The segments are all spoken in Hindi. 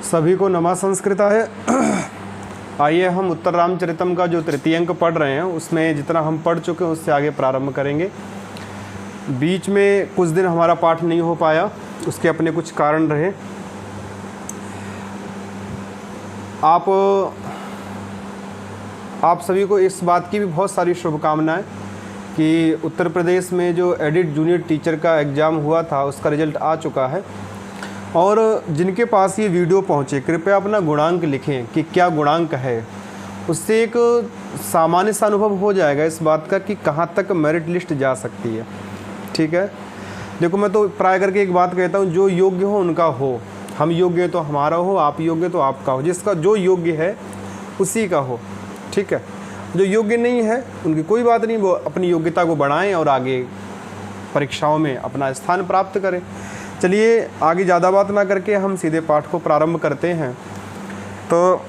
सभी को नमः संस्कृताय। आइए हम उत्तर रामचरितम का जो तृतीय अंक पढ़ रहे हैं उसमें जितना हम पढ़ चुके हैं उससे आगे प्रारंभ करेंगे। बीच में कुछ दिन हमारा पाठ नहीं हो पाया, उसके अपने कुछ कारण रहे। आप सभी को इस बात की भी बहुत सारी शुभकामनाएं कि उत्तर प्रदेश में जो एडिट जूनियर टीचर का एग्ज़ाम हुआ था उसका रिज़ल्ट आ चुका है। और जिनके पास ये वीडियो पहुँचे कृपया अपना गुणांक लिखें कि क्या गुणांक है। उससे एक सामान्य सा अनुभव हो जाएगा इस बात का कि कहाँ तक मेरिट लिस्ट जा सकती है। ठीक है, देखो मैं तो प्राय करके एक बात कहता हूँ, जो योग्य हो उनका हो। हम योग्य तो हमारा हो, आप योग्य तो आपका हो। जिसका जो योग्य है उसी का हो। ठीक है, जो योग्य नहीं है उनकी कोई बात नहीं, वो अपनी योग्यता को बढ़ाएं और आगे परीक्षाओं में अपना स्थान प्राप्त करें। चलिए आगे ज़्यादा बात ना करके हम सीधे पाठ को प्रारंभ करते हैं। तो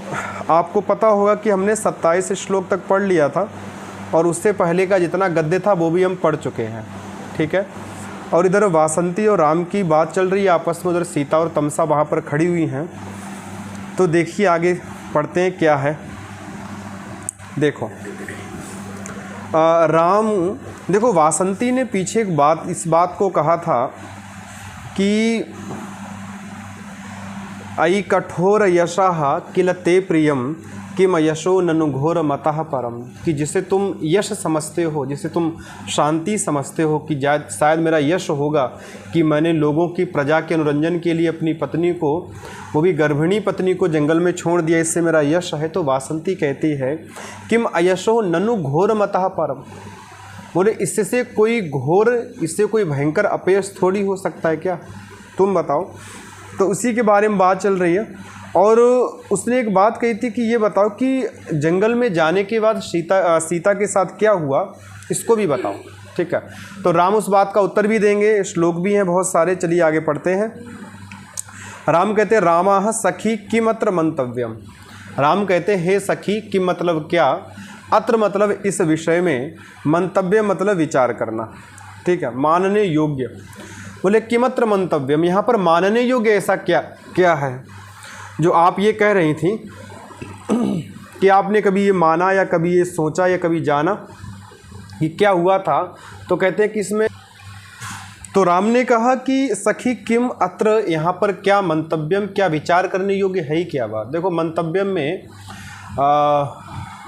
आपको पता होगा कि हमने 27 श्लोक तक पढ़ लिया था और उससे पहले का जितना गद्य था वो भी हम पढ़ चुके हैं। ठीक है, और इधर वासंती और राम की बात चल रही है आपस में, उधर सीता और तमसा वहाँ पर खड़ी हुई हैं। तो देखिए आगे पढ़ते हैं क्या है। देखो देखो वासंती ने पीछे इस बात को कहा था कि अयि कठोर यशः किल ते प्रियम किम यशो ननु घोर मतः परम, कि जिसे तुम यश समझते हो, जिसे तुम शांति समझते हो कि शायद मेरा यश होगा कि मैंने लोगों की प्रजा के अनुरंजन के लिए अपनी पत्नी को, वो भी गर्भिणी पत्नी को जंगल में छोड़ दिया, इससे मेरा यश है। तो वासंती कहती है किम अयशो ननु घोर मतः परम, बोले इससे कोई भयंकर अपयश थोड़ी हो सकता है क्या, तुम बताओ। तो उसी के बारे में बात चल रही है। और उसने एक बात कही थी कि ये बताओ कि जंगल में जाने के बाद सीता के साथ क्या हुआ, इसको भी बताओ। ठीक है, तो राम उस बात का उत्तर भी देंगे, श्लोक भी हैं बहुत सारे। चलिए आगे पढ़ते हैं। राम कहते हैं रामाह सखी किमत्र मंतव्यम। राम कहते हैं हे सखी, किम मतलब क्या, अत्र मतलब इस विषय में, मंतव्य मतलब विचार करना। ठीक है, मानने योग्य। बोले किमत्र मंतव्यम, यहाँ पर मानने योग्य ऐसा क्या है जो आप ये कह रही थी कि आपने कभी ये माना या कभी ये सोचा या कभी जाना कि क्या हुआ था। तो कहते हैं कि इसमें, तो राम ने कहा कि सखी किम अत्र, यहाँ पर क्या मंतव्यम, क्या विचार करने योग्य है ही क्या बात। देखो मंतव्यम में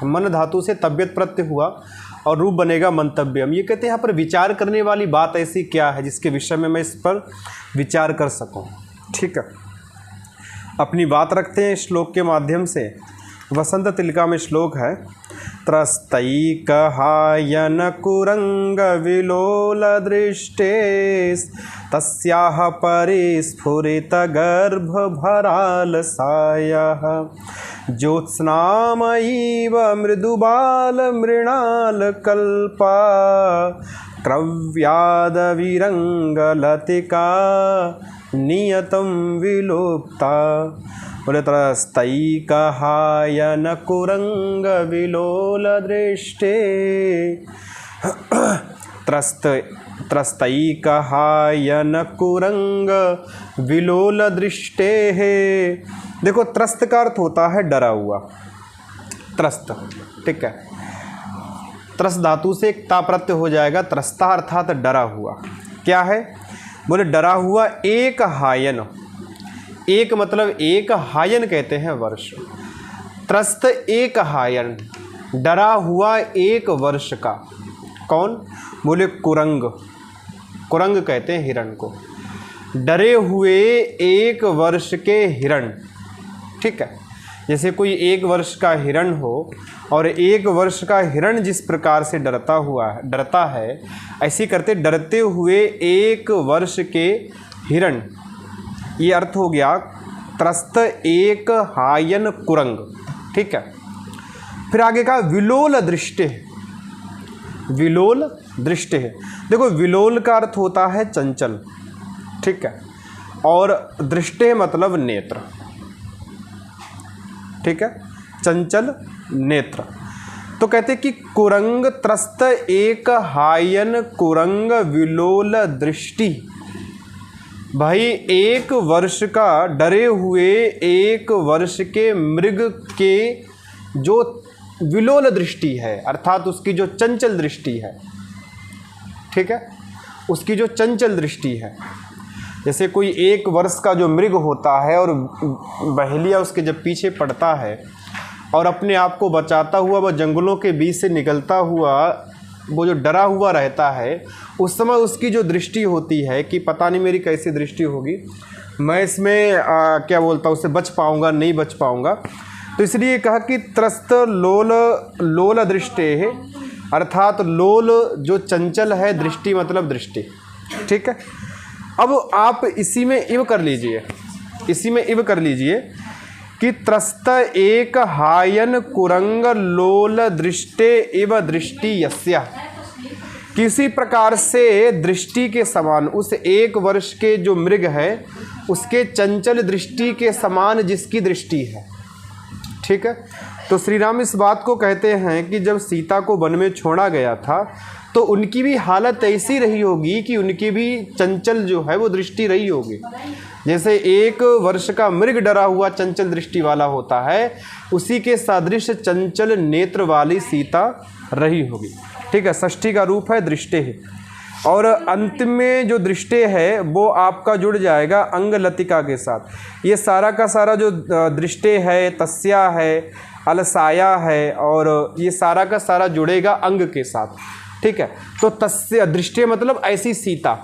मन धातु से तब्यत प्रत्यय हुआ और रूप बनेगा मंतव्यम। ये कहते हैं यहाँ पर विचार करने वाली बात ऐसी क्या है जिसके विषय में मैं इस पर विचार कर सकूं। ठीक है, अपनी बात रखते हैं श्लोक के माध्यम से। वसंत तिलका में श्लोक है, त्रस्तैकहायन कुरंग विलोल दृष्टेस् तस्याः परिस्फुरित गर्भ भरालसायः ज्योत्स्नामयीव मृदुबाल मृणाल कल्पा क्रव्याद विरंगलतिका नियतम विलोप्ता। बोले त्रस्तैकहायन कुरंग विलोल दृष्टे, त्रस्तैकहायन कुरंग विलोल दृष्टे है। देखो त्रस्त का अर्थ होता है डरा हुआ, त्रस्त। ठीक है, त्रस्त धातु से एक ता प्रत्यय हो जाएगा, त्रस्ता अर्थात डरा हुआ। क्या है, बोले डरा हुआ एक हायन, एक मतलब एक, हायन कहते हैं वर्ष। त्रस्त एक हायन, डरा हुआ एक वर्ष का। कौन, बोले कुरंग, कुरंग कहते हैं हिरण को, डरे हुए एक वर्ष के हिरण। ठीक है, जैसे कोई एक वर्ष का हिरण हो और एक वर्ष का हिरण जिस प्रकार से डरता है, ऐसी करते डरते हुए एक वर्ष के हिरण। ये अर्थ हो गया त्रस्त एक हायन कुरंग। ठीक है, फिर आगे का विलोल दृष्टे, विलोल दृष्टे है। देखो विलोल का अर्थ होता है चंचल। ठीक है, और दृष्टे मतलब नेत्र। ठीक है, चंचल नेत्र। तो कहते कि कुरंग त्रस्त एक हायन कुरंग विलोल दृष्टि। भाई 1 वर्ष का डरे हुए 1 वर्ष के मृग के जो विलोल दृष्टि है, अर्थात उसकी जो चंचल दृष्टि है, ठीक है, उसकी जो चंचल दृष्टि है, जैसे कोई 1 वर्ष का जो मृग होता है और बहेलिया उसके जब पीछे पड़ता है और अपने आप को बचाता हुआ वह जंगलों के बीच से निकलता हुआ वो जो डरा हुआ रहता है, उस समय उसकी जो दृष्टि होती है कि पता नहीं मेरी कैसी दृष्टि होगी, मैं इसमें क्या बोलता हूँ, उससे बच पाऊँगा नहीं बच पाऊँगा। तो इसलिए कहा कि त्रस्त लोल दृष्टे है, अर्थात लोल जो चंचल है, दृष्टि मतलब दृष्टि, ठीक है। अब आप इसी में इव कर लीजिए कि त्रस्त एक हायन कुरंग लोल दृष्टे इव दृष्टि यस्या, किसी प्रकार से दृष्टि के समान उस 1 वर्ष के जो मृग है उसके चंचल दृष्टि के समान जिसकी दृष्टि है, ठीक है। तो श्री राम इस बात को कहते हैं कि जब सीता को वन में छोड़ा गया था तो उनकी भी हालत ऐसी रही होगी कि उनकी भी चंचल जो है वो दृष्टि रही होगी, जैसे 1 वर्ष का मृग डरा हुआ चंचल दृष्टि वाला होता है, उसी के सदृश चंचल नेत्र वाली सीता रही होगी, ठीक है। षष्ठी का रूप है दृष्टे है, और अंत में जो दृष्टे है वो आपका जुड़ जाएगा अंग लतिका के साथ। ये सारा का सारा जो दृष्टे है, तस्या है, अलसाया है, और ये सारा का सारा जुड़ेगा अंग के साथ, ठीक है। तो तस्य दृष्टि मतलब ऐसी सीता,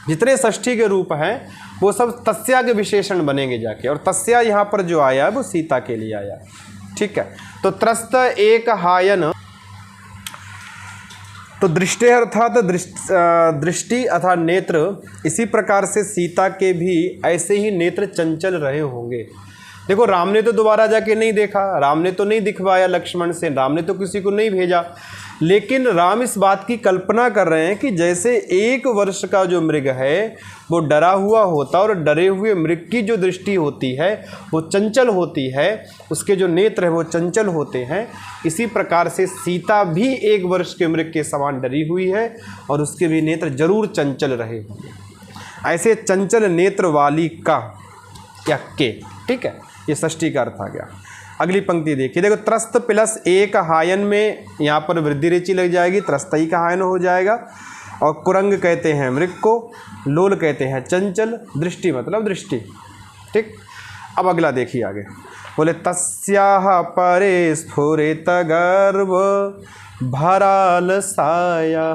जितने षष्ठी के रूप हैं वो सब तस्या के विशेषण बनेंगे जाके, और तस्या यहाँ पर जो आया है वो सीता के लिए आया, ठीक है। तो त्रस्त एक हायन, तो दृष्टि अर्थात दृष्टि अर्थात नेत्र, इसी प्रकार से सीता के भी ऐसे ही नेत्र चंचल रहे होंगे। देखो राम ने तो दोबारा जाके नहीं देखा, राम ने तो नहीं दिखवाया लक्ष्मण से, राम ने तो किसी को नहीं भेजा, लेकिन राम इस बात की कल्पना कर रहे हैं कि जैसे 1 वर्ष का जो मृग है वो डरा हुआ होता है और डरे हुए मृग की जो दृष्टि होती है वो चंचल होती है, उसके जो नेत्र है वो चंचल होते हैं, इसी प्रकार से सीता भी 1 वर्ष के मृग के समान डरी हुई है और उसके भी नेत्र जरूर चंचल रहे होंगे। ऐसे चंचल नेत्र वाली का या के, ठीक है, ये षष्ठी का अर्थ आ गया। अगली पंक्ति देखिए, देखो त्रस्त प्लस एक हायन में यहाँ पर वृद्धि रेची लग जाएगी, त्रस्तई का हायन हो जाएगा, और कुरंग कहते हैं मृग को, लोल कहते हैं चंचल, दृष्टि मतलब दृष्टि, ठीक। अब अगला देखिए आगे, बोले तस्याह परे स्फुरित गर्भ भराल साया,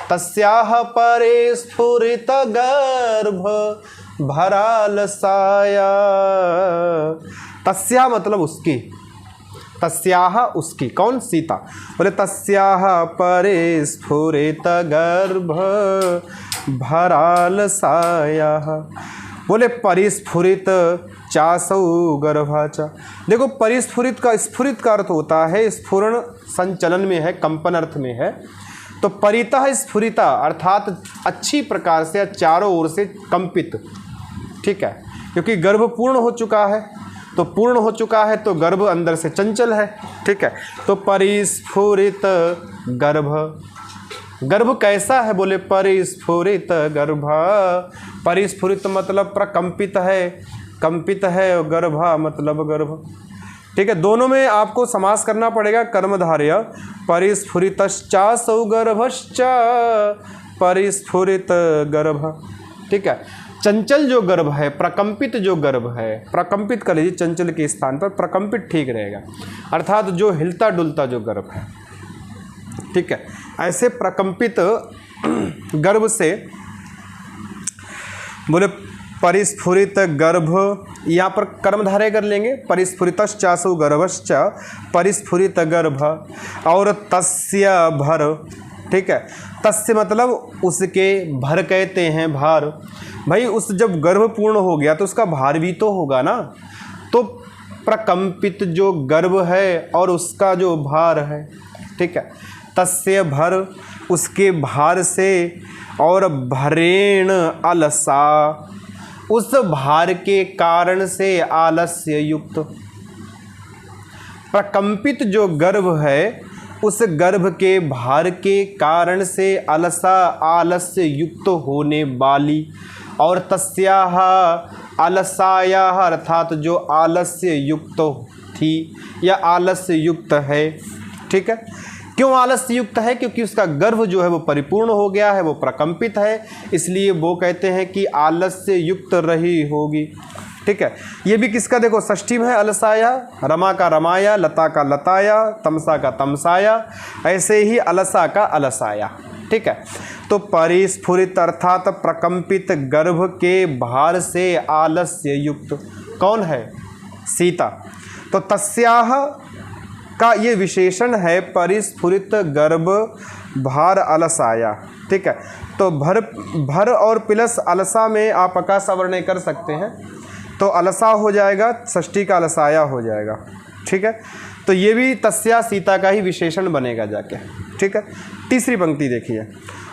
तस्याह परे स्फुरित गर्भ भराल साया, तस्या मतलब उसकी, तस्याह उसकी, कौन, सीता, बोले तस्याह परे स्फुरित गर्भ भराल साया, बोले परिस्फुरित चासौ गर्भाचा। देखो परिस्फुरित का, स्फुरित का अर्थ होता है स्फुरण, संचलन में है, कंपन अर्थ में है, तो परितः स्फुरिता अर्थात अच्छी प्रकार से चारों ओर से कंपित, ठीक है, क्योंकि गर्भ पूर्ण हो चुका है, तो पूर्ण हो चुका है तो गर्भ अंदर से चंचल है, ठीक है। तो परिस्फुरित गर्भ, गर्भ कैसा है, बोले परिस्फुरित गर्भ, परिस्फुरित मतलब प्रकंपित है, कंपित है, और गर्भा मतलब गर्भ, ठीक है। दोनों में आपको समास करना पड़ेगा कर्मधारय, परिस्फुरितश्चासौ गर्भश्च परिस्फुरित गर्भ, ठीक है। चंचल जो गर्भ है, प्रकंपित जो गर्भ है, प्रकंपित कर लीजिए चंचल के स्थान पर, प्रकंपित ठीक रहेगा, अर्थात जो हिलता डुलता जो गर्भ है, ठीक है। ऐसे प्रकंपित गर्भ से बोले परिस्फुरित गर्भ, यहाँ पर कर्मधारय कर लेंगे, परिस्फुरितश्चासु गर्भश्च परिस्फुरित गर्भ, और तस्य भर, ठीक है। तस्य मतलब उसके, भर कहते हैं भार, भाई उस जब गर्भ पूर्ण हो गया तो उसका भार भी तो होगा ना, तो प्रकंपित जो गर्भ है और उसका जो भार है, ठीक है। तस्य भर, उसके भार से, और भरेण अलसा, उस भार के कारण से आलस्य युक्त, प्रकंपित जो गर्भ है उस गर्भ के भार के कारण से अलसा आलस्य युक्त होने वाली, और तस्याह अलसायाह अर्थात जो आलस्य युक्त थी या आलस्य युक्त है। ठीक है, क्यों आलस्य युक्त है? क्योंकि उसका गर्भ जो है वो परिपूर्ण हो गया है, वो प्रकंपित है, इसलिए वो कहते हैं कि आलस्य युक्त रही होगी। ठीक है, ये भी किसका देखो षष्ठी में है, अलसाया, रमा का रमाया, लता का लताया, तमसा का तमसाया, ऐसे ही अलसा का अलसाया। ठीक है, तो परिस्फुरित अर्थात प्रकंपित गर्भ के भार से आलस्य युक्त कौन है? सीता। तो तस्याह का ये विशेषण है परिस्फुरित गर्भ भार अलसाया। ठीक है, तो भर और प्लस अलसा में आप अकाश अवर्णय कर सकते हैं, तो अलसा हो जाएगा, षष्ठी का अलसाया हो जाएगा। ठीक है, तो ये भी तस्या सीता का ही विशेषण बनेगा जाके। ठीक है, तीसरी पंक्ति देखिए,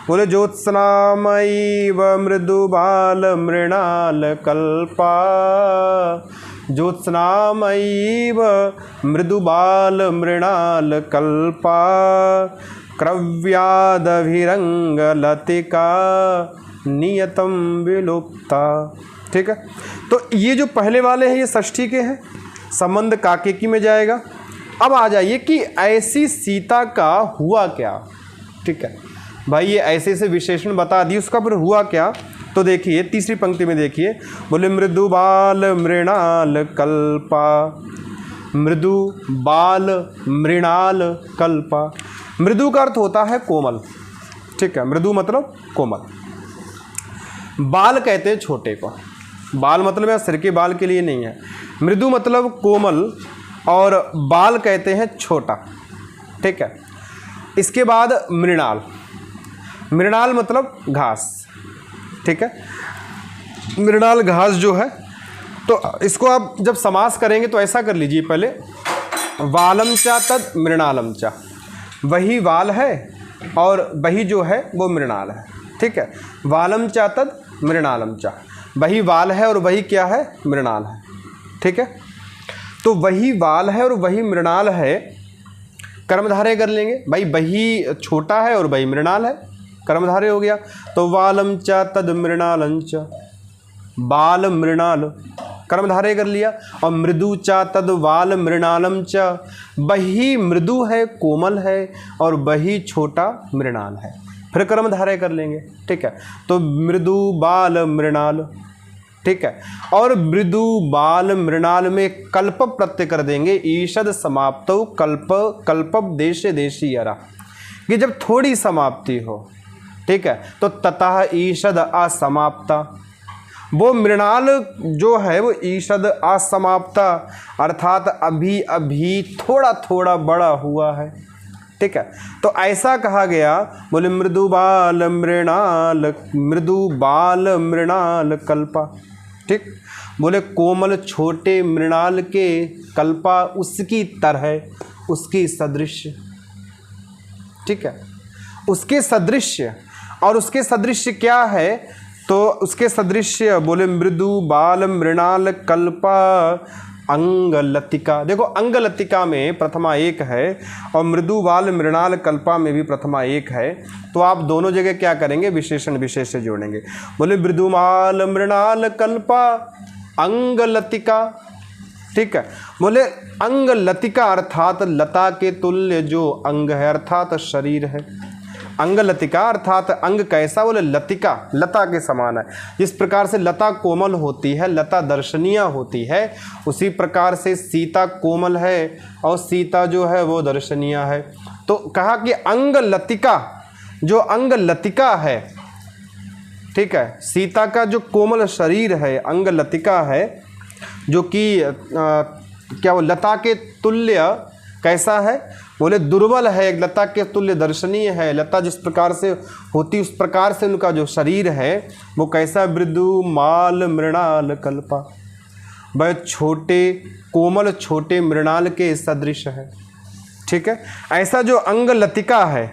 बोले ज्योत्स्नामयी व मृदुबाल मृणाल कल्पा, ज्योत्स्नामयी व मृदुबाल मृणाल कल्पा, क्रव्यादभिरंग लतिका नियतम विलुप्ता। ठीक है, तो ये जो पहले वाले हैं ये षष्ठी के हैं, संबंध काकेकी में जाएगा। अब आ जाइए कि ऐसी सीता का हुआ क्या। ठीक है भाई, ये ऐसे से विशेषण बता दी, उसका फिर हुआ क्या? तो देखिए तीसरी पंक्ति में देखिए, बोले मृदु बाल मृणाल कल्पा, मृदु बाल मृणाल कल्पा। मृदु का अर्थ होता है कोमल। ठीक है, मृदु मतलब कोमल। बाल कहते हैं छोटे को, बाल मतलब या सिर के बाल के लिए नहीं है, मृदु मतलब कोमल और बाल कहते हैं छोटा। ठीक है, इसके बाद मृणाल, मृणाल मतलब घास। ठीक है, मृणाल घास जो है, तो इसको आप जब समास करेंगे तो ऐसा कर लीजिए, पहले वालम चा तद मृणालम चा, वही वाल है और वही जो है वो मृणाल है। ठीक है, वालम चा तद मृणालम चा, वही वाल है और वही क्या है? मृणाल है। ठीक है, तो वही वाल है और वही मृणाल है, कर्मधारय कर लेंगे भाई, वही छोटा है और वही मृणाल है, कर्मधारय हो गया। तो वालम च तद मृणालं च, बाल मृणाल कर्मधारय कर लिया, और मृदु च तद वाल मृणालम च, वही मृदु है कोमल है और वही छोटा मृणाल है, फिर कर्मधारय कर लेंगे। ठीक है, तो मृदु बाल मृणाल। ठीक है, और मृदु बाल मृणाल में कल्प प्रत्यय कर देंगे, ईषद समाप्तौ कल्प कल्पब देशे देशी यरा, कि जब थोड़ी समाप्ति हो। ठीक है, तो ततः ईषद असमाप्ता, वो मृणाल जो है वो ईषद असमाप्ता अर्थात अभी अभी थोड़ा थोड़ा बड़ा हुआ है। ठीक है, तो ऐसा कहा गया, बोले मृदु बाल मृणाल, मृदु बाल मृणाल कल्पा। ठीक, बोले कोमल छोटे मृणाल के कल्पा उसकी तरह, उसकी सदृश। ठीक है, उसके सदृश्य, और उसके सदृश्य क्या है? तो उसके सदृश्य बोले मृदु बाल मृणाल कल्पा अंग लतिका। देखो अंग लतिका में प्रथमा एक है और मृदु बाल मृणाल कल्पा में भी प्रथमा एक है, तो आप दोनों जगह क्या करेंगे? विशेषण विशेष से जोड़ेंगे। बोले मृदु बाल मृणाल कल्पा अंग लतिका। ठीक है, बोले अंग लतिका अर्थात लता के तुल्य जो अंग है अर्थात शरीर है। अंग लतिका अर्थात अंग कैसा? बोले लतिका, लता के समान है। जिस प्रकार से लता कोमल होती है, लता दर्शनीय होती है, उसी प्रकार से सीता कोमल है और सीता जो है वो दर्शनीय है। तो कहा कि अंग लतिका, जो अंग लतिका है, ठीक है, सीता का जो कोमल शरीर है अंग लतिका है, जो कि क्या वो लता के तुल्य कैसा है? बोले दुर्बल है, एक लता के तुल्य दर्शनीय है। लता जिस प्रकार से होती उस प्रकार से उनका जो शरीर है वो कैसा? मृदु माल मृणाल कल्पा, वह छोटे कोमल छोटे मृणाल के सदृश है। ठीक है, ऐसा जो अंग लतिका है।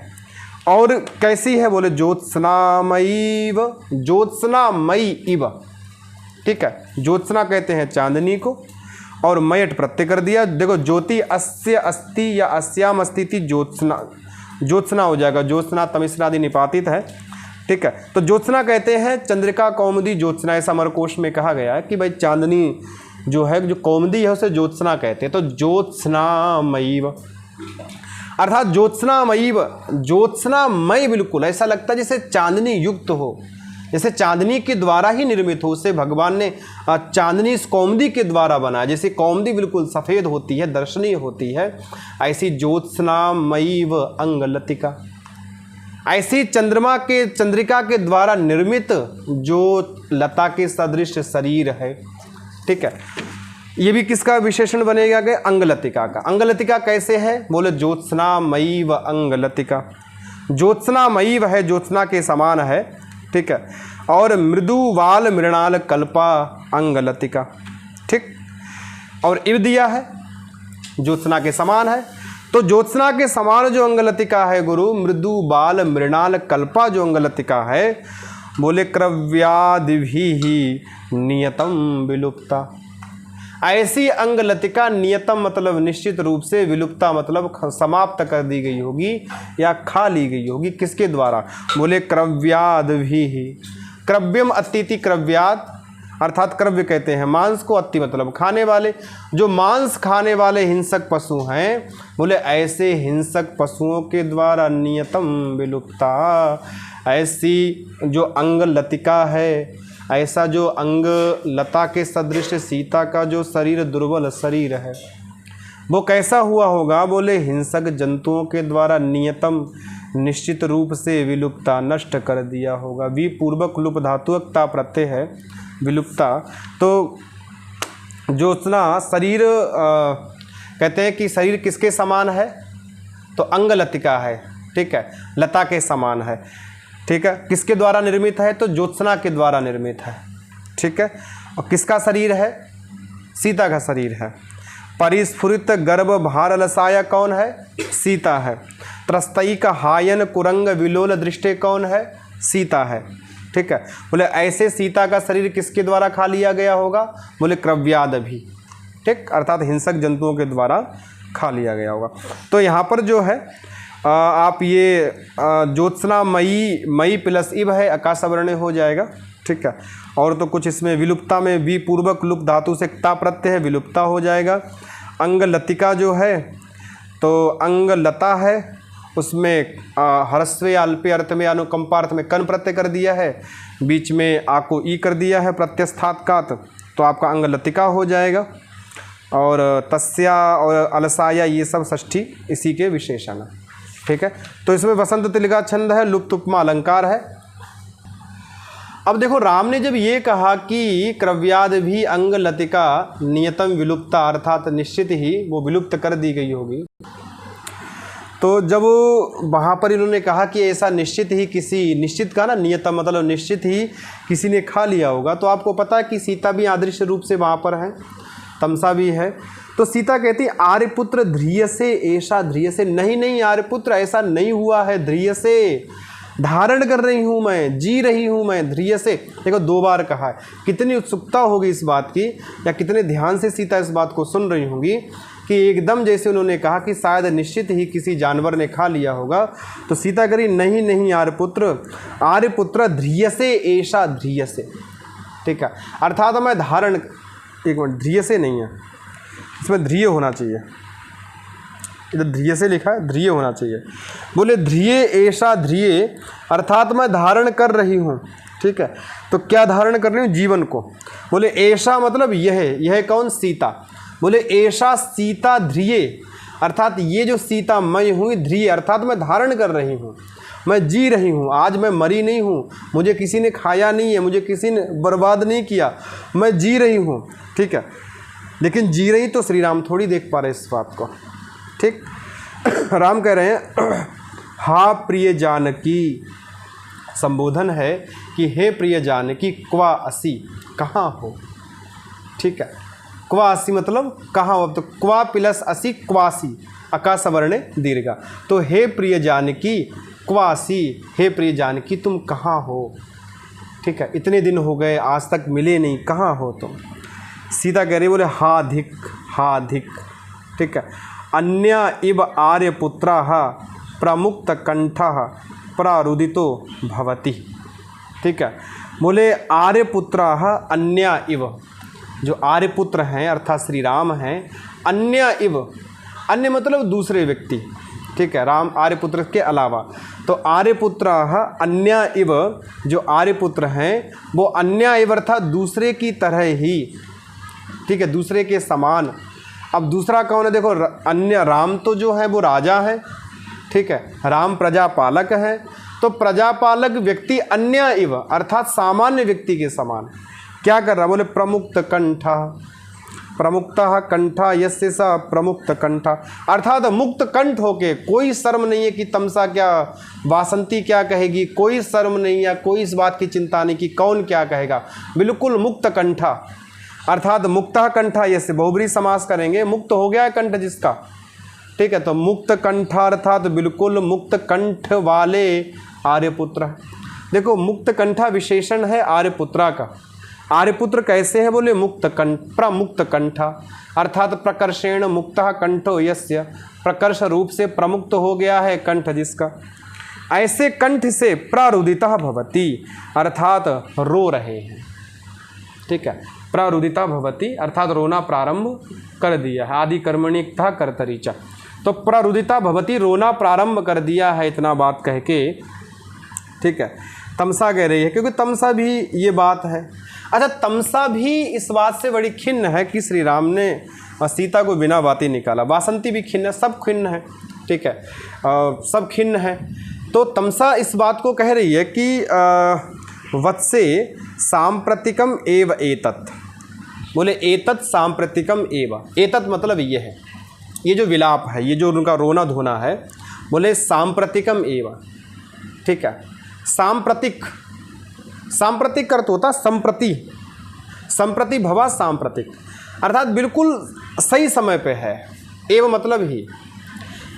और कैसी है? बोले ज्योत्स्नामयी व, ज्योत्स्नामयी इव। ठीक है, ज्योत्स्ना कहते हैं चांदनी को, और मयट प्रत्यय कर दिया। देखो ज्योति अस्य अस्ति या अस्याम अस्ति थी, ज्योत्स्ना ज्योत्स्ना हो जाएगा। ज्योत्स्ना तमिश्रादि निपातित है, ठीक है। तो ज्योत्सना कहते हैं चंद्रिका कौमुदी ज्योत्सना, ऐसा अमरकोश में कहा गया है कि भाई चांदनी जो है, जो कौमुदी है उसे ज्योत्सना कहते हैं। तो ज्योत्सनामयीव अर्थात ज्योत्सनामयी, बिल्कुल ऐसा लगता है जैसे चांदनी युक्त हो, जैसे चांदनी के द्वारा ही निर्मित हो। उसे भगवान ने चांदनी इस कौमुदी के द्वारा बनाया। जैसे कौमुदी बिल्कुल सफ़ेद होती है, दर्शनीय होती है, ऐसी ज्योत्सनामयीव अंगलतिका, ऐसी चंद्रिका के द्वारा निर्मित जो लता के सदृश शरीर है। ठीक है, ये भी किसका विशेषण बनेगा कि अंगलतिका का। अंगलतिका कैसे है, बोले ज्योत्सनामयीव अंगलतिका, ज्योत्सनामयीव है, ज्योत्सना के समान है। ठीक है, और मृदु वाल मृणाल कल्पा अंगलतिका। ठीक, और इव दिया है, ज्योत्सना के समान है। तो ज्योत्सना के समान जो अंगलतिका है गुरु, मृदु बाल मृणाल कल्पा जो अंगलतिका है, बोले क्रव्यादिभि ही नियतम विलुप्ता, ऐसी अंगलतिका नियतम मतलब निश्चित रूप से, विलुप्ता मतलब समाप्त कर दी गई होगी या खा ली गई होगी। किसके द्वारा, बोले क्रव्यादिभि ही। क्रव्यम अतिथि क्रव्याद, अर्थात क्रव्य कहते हैं मांस को, अति मतलब खाने वाले, जो मांस खाने वाले हिंसक पशु हैं, बोले ऐसे हिंसक पशुओं के द्वारा नियतम विलुप्ता, ऐसी जो अंग लतिका है, ऐसा जो अंग लता के सदृश सीता का जो शरीर दुर्बल शरीर है, वो कैसा हुआ होगा, बोले हिंसक जंतुओं के द्वारा नियतम निश्चित रूप से विलुप्ता नष्ट कर दिया होगा। वी पूर्वक लुप धातुकता प्रत्यय है, विलुप्ता। तो ज्योत्सना शरीर कहते हैं कि शरीर किसके समान है, तो अंगलतिका है। ठीक है, लता के समान है। ठीक है, किसके द्वारा निर्मित है, तो ज्योत्सना के द्वारा निर्मित है। ठीक है, और किसका शरीर है, सीता का शरीर है। परिस्फुरित गर्भ भार लसाया कौन है, सीता है। त्रस्तई का हायन कुरंग विलोल दृष्टि कौन है, सीता है। ठीक है, बोले ऐसे सीता का शरीर किसके द्वारा खा लिया गया होगा, बोले क्रव्याद भी। ठीक, अर्थात हिंसक जंतुओं के द्वारा खा लिया गया होगा। तो यहाँ पर जो है आप ये ज्योत्सनामयी प्लस इव है, आकाशवर्ण हो जाएगा। ठीक है, और तो कुछ इसमें विलुप्ता में भी पूर्वक लुप धातु से क्ता प्रत्यय है, विलुप्ता हो जाएगा। अंग लतिका जो है, तो अंग लता है, उसमें हरस्वे अल्पे अर्थ में अनुकंपार्थ में कन प्रत्यय कर दिया है, बीच में आ को ई कर दिया है प्रत्यस्थात कात, तो आपका अंग लतिका हो जाएगा। और तस्या और अलसाया ये सब षष्ठी इसी के विशेषण है। ठीक है, तो इसमें वसंत तिलका छंद है, लुप्त उपमा अलंकार है। अब देखो, राम ने जब ये कहा कि क्रव्याद भी अंग लतिका नियतम विलुप्ता, अर्थात निश्चित ही वो विलुप्त कर दी गई होगी, तो जब वहाँ पर इन्होंने कहा कि ऐसा निश्चित ही किसी, निश्चित का ना नियतम मतलब निश्चित ही किसी ने खा लिया होगा, तो आपको पता है कि सीता भी आदृश्य रूप से वहाँ पर है, तमसा भी है। तो सीता कहती आर्यपुत्र ध्रिय से, ऐसा ध्रिय से, नहीं आर्यपुत्र ऐसा नहीं हुआ है, ध्रिय से धारण कर रही हूँ मैं, जी रही हूँ मैं, ध्रिय से। देखो 2 बार कहा है, कितनी उत्सुकता होगी इस बात की, या कितने ध्यान से सीता इस बात को सुन रही होंगी कि एकदम जैसे उन्होंने कहा कि शायद निश्चित ही किसी जानवर ने खा लिया होगा, तो सीता करी नहीं आर्यपुत्र ध्रिय से, ऐसा ध्रिय से। ठीक है, अर्थात मैं धारण, एक मिनट, ध्रिय से नहीं है, इसमें ध्रिय होना चाहिए, इधर ध्रिय से लिखा है, ध्रिय होना चाहिए। बोले ध्रिय ऐसा ध्रिय, अर्थात मैं धारण कर रही हूँ। ठीक है, तो क्या धारण कर रही हूँ, जीवन को। बोले ऐसा मतलब यह कौन, सीता। बोले ऐसा सीता ध्रिय, अर्थात ये जो सीता मैं हूँ, ध्रिय अर्थात मैं धारण कर रही हूँ, मैं जी रही हूँ। आज मैं मरी नहीं हूँ, मुझे किसी ने खाया नहीं है, मुझे किसी ने बर्बाद नहीं किया, मैं जी रही हूँ। ठीक है, लेकिन जी रही तो श्री राम थोड़ी देख पा रहे इस बात को। ठीक, राम कह रहे हैं हा प्रिय जानकी, संबोधन है कि हे प्रिय जानकी, क्वा असी, कहाँ हो। ठीक है, क्वा असी मतलब कहाँ हो, तो क्वा प्लस असी क्वासी, आकाशवर्ण दीर्घा। तो हे प्रिय जानकी क्वासी, हे प्रिय जानकी तुम कहाँ हो। ठीक है, इतने दिन हो गए आज तक मिले नहीं, कहाँ हो तुम। सीता कह रही, बोले हा धिक। ठीक है, अन्य इव आर्यपुत्र प्रमुक्त कंठ प्रारुदितो भवति। ठीक है। बोले आर्यपुत्राः अन्या इव, जो आर्यपुत्र हैं अर्थात श्री राम हैं, अन्य इव, अन्य मतलब दूसरे व्यक्ति, ठीक है, राम आर्यपुत्र के अलावा। तो आर्यपुत्राः अन्य इव, जो आर्यपुत्र हैं वो अन्य इव अर्थात दूसरे की तरह ही, ठीक है, दूसरे के समान। अब दूसरा कौन है? देखो अन्य, राम तो जो है वो राजा है, ठीक है, राम प्रजापालक है, तो प्रजापालक व्यक्ति अन्य इव अर्थात सामान्य व्यक्ति के समान क्या कर रहा? बोले प्रमुक्त कंठा, प्रमुक्तः कंठा यस्य स प्रमुक्त कंठा, अर्थात मुक्त कंठ होके, कोई शर्म नहीं है कि तमसा क्या, वासंती क्या कहेगी, कोई शर्म नहीं है, कोई इस बात की चिंता नहीं कि कौन क्या कहेगा, बिल्कुल मुक्त कंठा अर्थात मुक्तः कंठा यस्य, बहुब्री समास करेंगे, मुक्त हो गया है कंठ जिसका, ठीक है, तो मुक्त कंठा अर्थात बिल्कुल मुक्त कंठ वाले आर्यपुत्र। देखो मुक्त कंठा विशेषण है आर्यपुत्रा का। आर्यपुत्र कैसे हैं? बोले मुक्त कंठ, प्रमुक्त कंठा अर्थात प्रकर्षेण मुक्तः कंठो यस्य, प्रकर्ष रूप से प्रमुक्त हो गया है कंठ जिसका। ऐसे कंठ से प्रारुदितः भवति अर्थात रो रहे हैं, ठीक है, प्रारुदिता भवति अर्थात रोना प्रारंभ कर दिया है, आदि कर्मणिकथा कर्तरी च, तो प्रारुदिता भवति रोना प्रारंभ कर दिया है, इतना बात कह के, ठीक है। तमसा कह रही है क्योंकि तमसा भी ये बात है। अच्छा, तमसा भी इस बात से बड़ी खिन्न है कि श्री राम ने सीता को बिना बात ही निकाला। वासंती भी खिन्न है, सब खिन्न है, ठीक है, सब खिन्न है। तो तमसा इस बात को कह रही है कि वत्से सांप्रतिकम एव एतत्, बोले एतत् सांप्रतिकम एव, एतत् मतलब ये है, ये जो विलाप है, ये जो उनका रोना धोना है, बोले सांप्रतिकम एव, ठीक है, सांप्रतिक, सांप्रतिक अर्थ होता संप्रति, संप्रति भवा सांप्रतिक अर्थात बिल्कुल सही समय पे है, एवं मतलब ही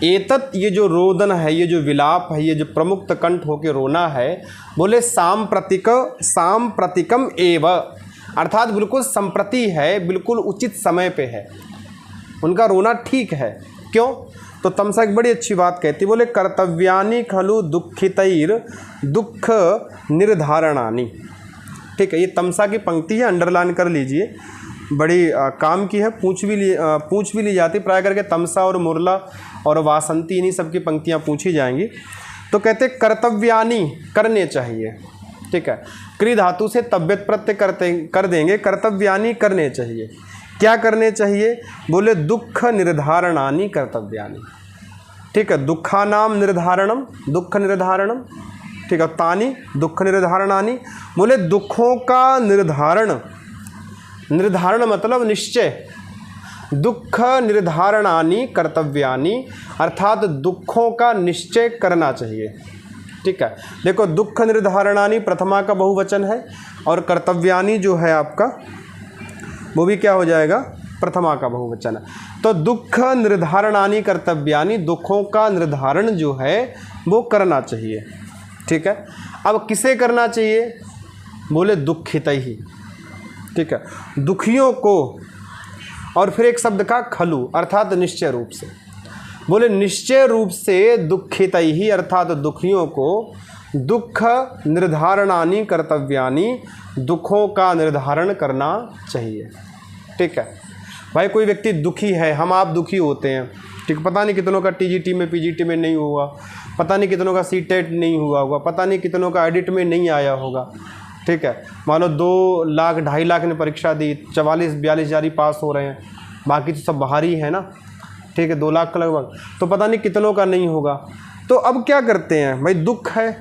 एतत्, ये जो रोदन है, ये जो विलाप है, ये जो प्रमुक्त कंठ होके रोना है, बोले सांप्रतिक, सांप्रतिकम एव अर्थात बिल्कुल संप्रति है, बिल्कुल उचित समय पे है, उनका रोना ठीक है। क्यों? तो तमसा एक बड़ी अच्छी बात कहती, बोले कर्तव्यानि खलु दुखितैर दुख निर्धारणानि, ठीक है, ये तमसा की पंक्ति है, अंडरलाइन कर लीजिए, बड़ी काम की है, पूछ भी ली जाती प्राय करके, तमसा और मुरला और वासंती इन्हीं सब की पंक्तियाँ पूछी जाएंगी। तो कहते कर्तव्यानि करने चाहिए, ठीक है, क्री धातु से तव्यत प्रत्यय कर देंगे, कर्तव्यानि करने चाहिए। क्या करने चाहिए? बोले दुख निर्धारणानि कर्तव्यानि, ठीक है, दुखानाम निर्धारणम, दुख निर्धारणम, ठीक है, तानि दुख निर्धारणानि, बोले दुखों का निर्धारण, निर्धारण मतलब निश्चय, दुख निर्धारणानि कर्तव्यानि अर्थात दुखों का निश्चय करना चाहिए, ठीक है। देखो दुख निर्धारणानि प्रथमा का बहुवचन है और कर्तव्यानि जो है आपका वो भी क्या हो जाएगा? प्रथमा का बहुवचन है। तो दुख निर्धारणानि कर्तव्यानि, दुखों का निर्धारण जो है वो करना चाहिए, ठीक है। अब किसे करना चाहिए? बोले दुखित ही, ठीक है, दुखियों को। और फिर एक शब्द का खलु अर्थात निश्चय रूप से, बोले निश्चय रूप से दुखित ही अर्थात दुखियों को दुख निर्धारणानि कर्तव्यानि, दुखों का निर्धारण करना चाहिए, ठीक है। भाई कोई व्यक्ति दुखी है, हम आप दुखी होते हैं, ठीक, पता नहीं कितनों का टीजीटी में पीजीटी में नहीं हुआ, पता नहीं कितनों का सीटेट नहीं हुआ होगा, पता नहीं कितनों का एडिट में नहीं आया होगा, ठीक है। मान लो 2 लाख 2.5 लाख ने परीक्षा दी, 44-42 जारी पास हो रहे हैं, बाकी तो सब बाहर ही है ना, ठीक है, 2 लाख का लगभग, तो पता नहीं कितनों का नहीं होगा। तो अब क्या करते हैं भाई? दुख है,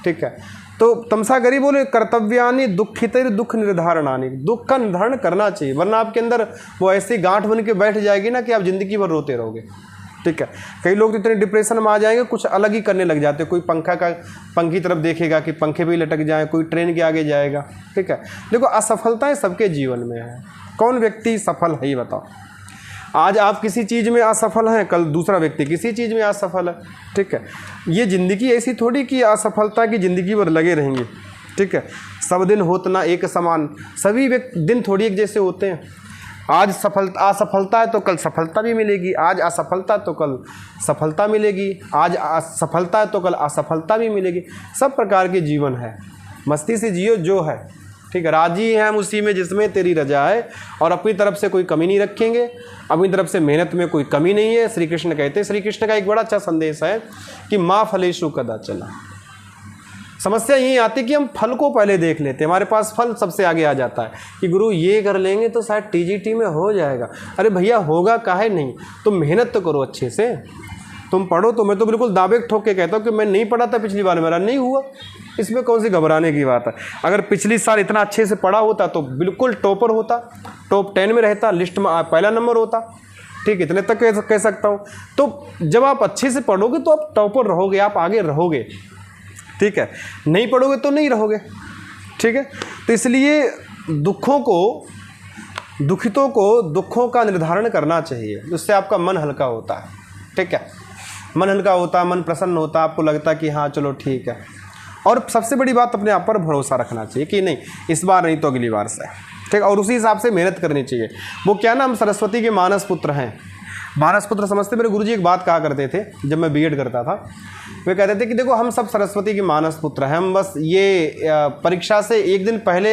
ठीक है। तो तमसा गरी बोले कर्तव्यानि दुखित दुख निर्धारणानि, दुख का निर्धारण करना चाहिए, वरना आपके अंदर वो ऐसी गांठ बन के बैठ जाएगी ना कि आप ज़िंदगी भर रोते रहोगे, ठीक है। कई लोग तो इतने डिप्रेशन में आ जाएंगे, कुछ अलग ही करने लग जाते हैं, कोई पंख की तरफ देखेगा कि पंखे भी लटक जाए, कोई ट्रेन के आगे जाएगा, ठीक है। देखो असफलताएं सबके जीवन में है, कौन व्यक्ति सफल है ये बताओ? आज आप किसी चीज़ में असफल हैं, कल दूसरा व्यक्ति किसी चीज़ में असफल है, ठीक है। ये ज़िंदगी ऐसी थोड़ी कि असफलता की ज़िंदगी भर लगे रहेंगे, ठीक है। सब दिन होत ना एक समान, सभी दिन थोड़ी एक जैसे होते हैं। आज असफलता है तो कल सफलता भी मिलेगी, आज असफलता तो कल सफलता मिलेगी, आज असफलता है तो कल असफलता भी मिलेगी, सब प्रकार के जीवन है, मस्ती से जियो जो है, ठीक है। राजी हैं हम उसी में जिसमें तेरी रजा है, और अपनी तरफ से कोई कमी नहीं रखेंगे, अपनी तरफ से मेहनत में कोई कमी नहीं है। श्री कृष्ण कहते हैं, श्री कृष्ण का एक बड़ा अच्छा संदेश है कि माँ फलेषु कदाचन। समस्या यही आती कि हम फल को पहले देख लेते हैं, हमारे पास फल सबसे आगे आ जाता है कि गुरु ये कर लेंगे तो शायद टीजीटी में हो जाएगा। अरे भैया होगा काहे नहीं, तुम मेहनत तो करो अच्छे से, तुम पढ़ो। तो मैं तो बिल्कुल दावे ठोक के कहता हूँ कि मैं नहीं पढ़ा था पिछली बार, मेरा नहीं हुआ, इसमें कौन सी घबराने की बात है। अगर पिछली साल इतना अच्छे से पढ़ा होता तो बिल्कुल टॉपर होता, टॉप 10 में रहता, लिस्ट में पहला नंबर होता, ठीक, इतने तक कह सकता हूँ। तो जब आप अच्छे से पढ़ोगे तो आप टॉपर रहोगे, आप आगे रहोगे, ठीक है। नहीं पढ़ोगे तो नहीं रहोगे, ठीक है। तो इसलिए दुखितों को दुखों का निर्धारण करना चाहिए, जिससे आपका मन हल्का होता है, ठीक है। मन हल्का होता है, मन प्रसन्न होता है, आपको लगता है कि हाँ चलो ठीक है। और सबसे बड़ी बात, अपने आप पर भरोसा रखना चाहिए कि नहीं इस बार नहीं तो अगली बार से, ठीक। और उसी हिसाब से मेहनत करनी चाहिए। वो क्या ना, हम सरस्वती के मानस पुत्र हैं, मानस पुत्र समझते। मेरे गुरुजी एक बात कहा करते थे जब मैं बीएड करता था, वे कहते थे कि देखो हम सब सरस्वती के मानस पुत्र हैं, हम बस ये परीक्षा से एक दिन पहले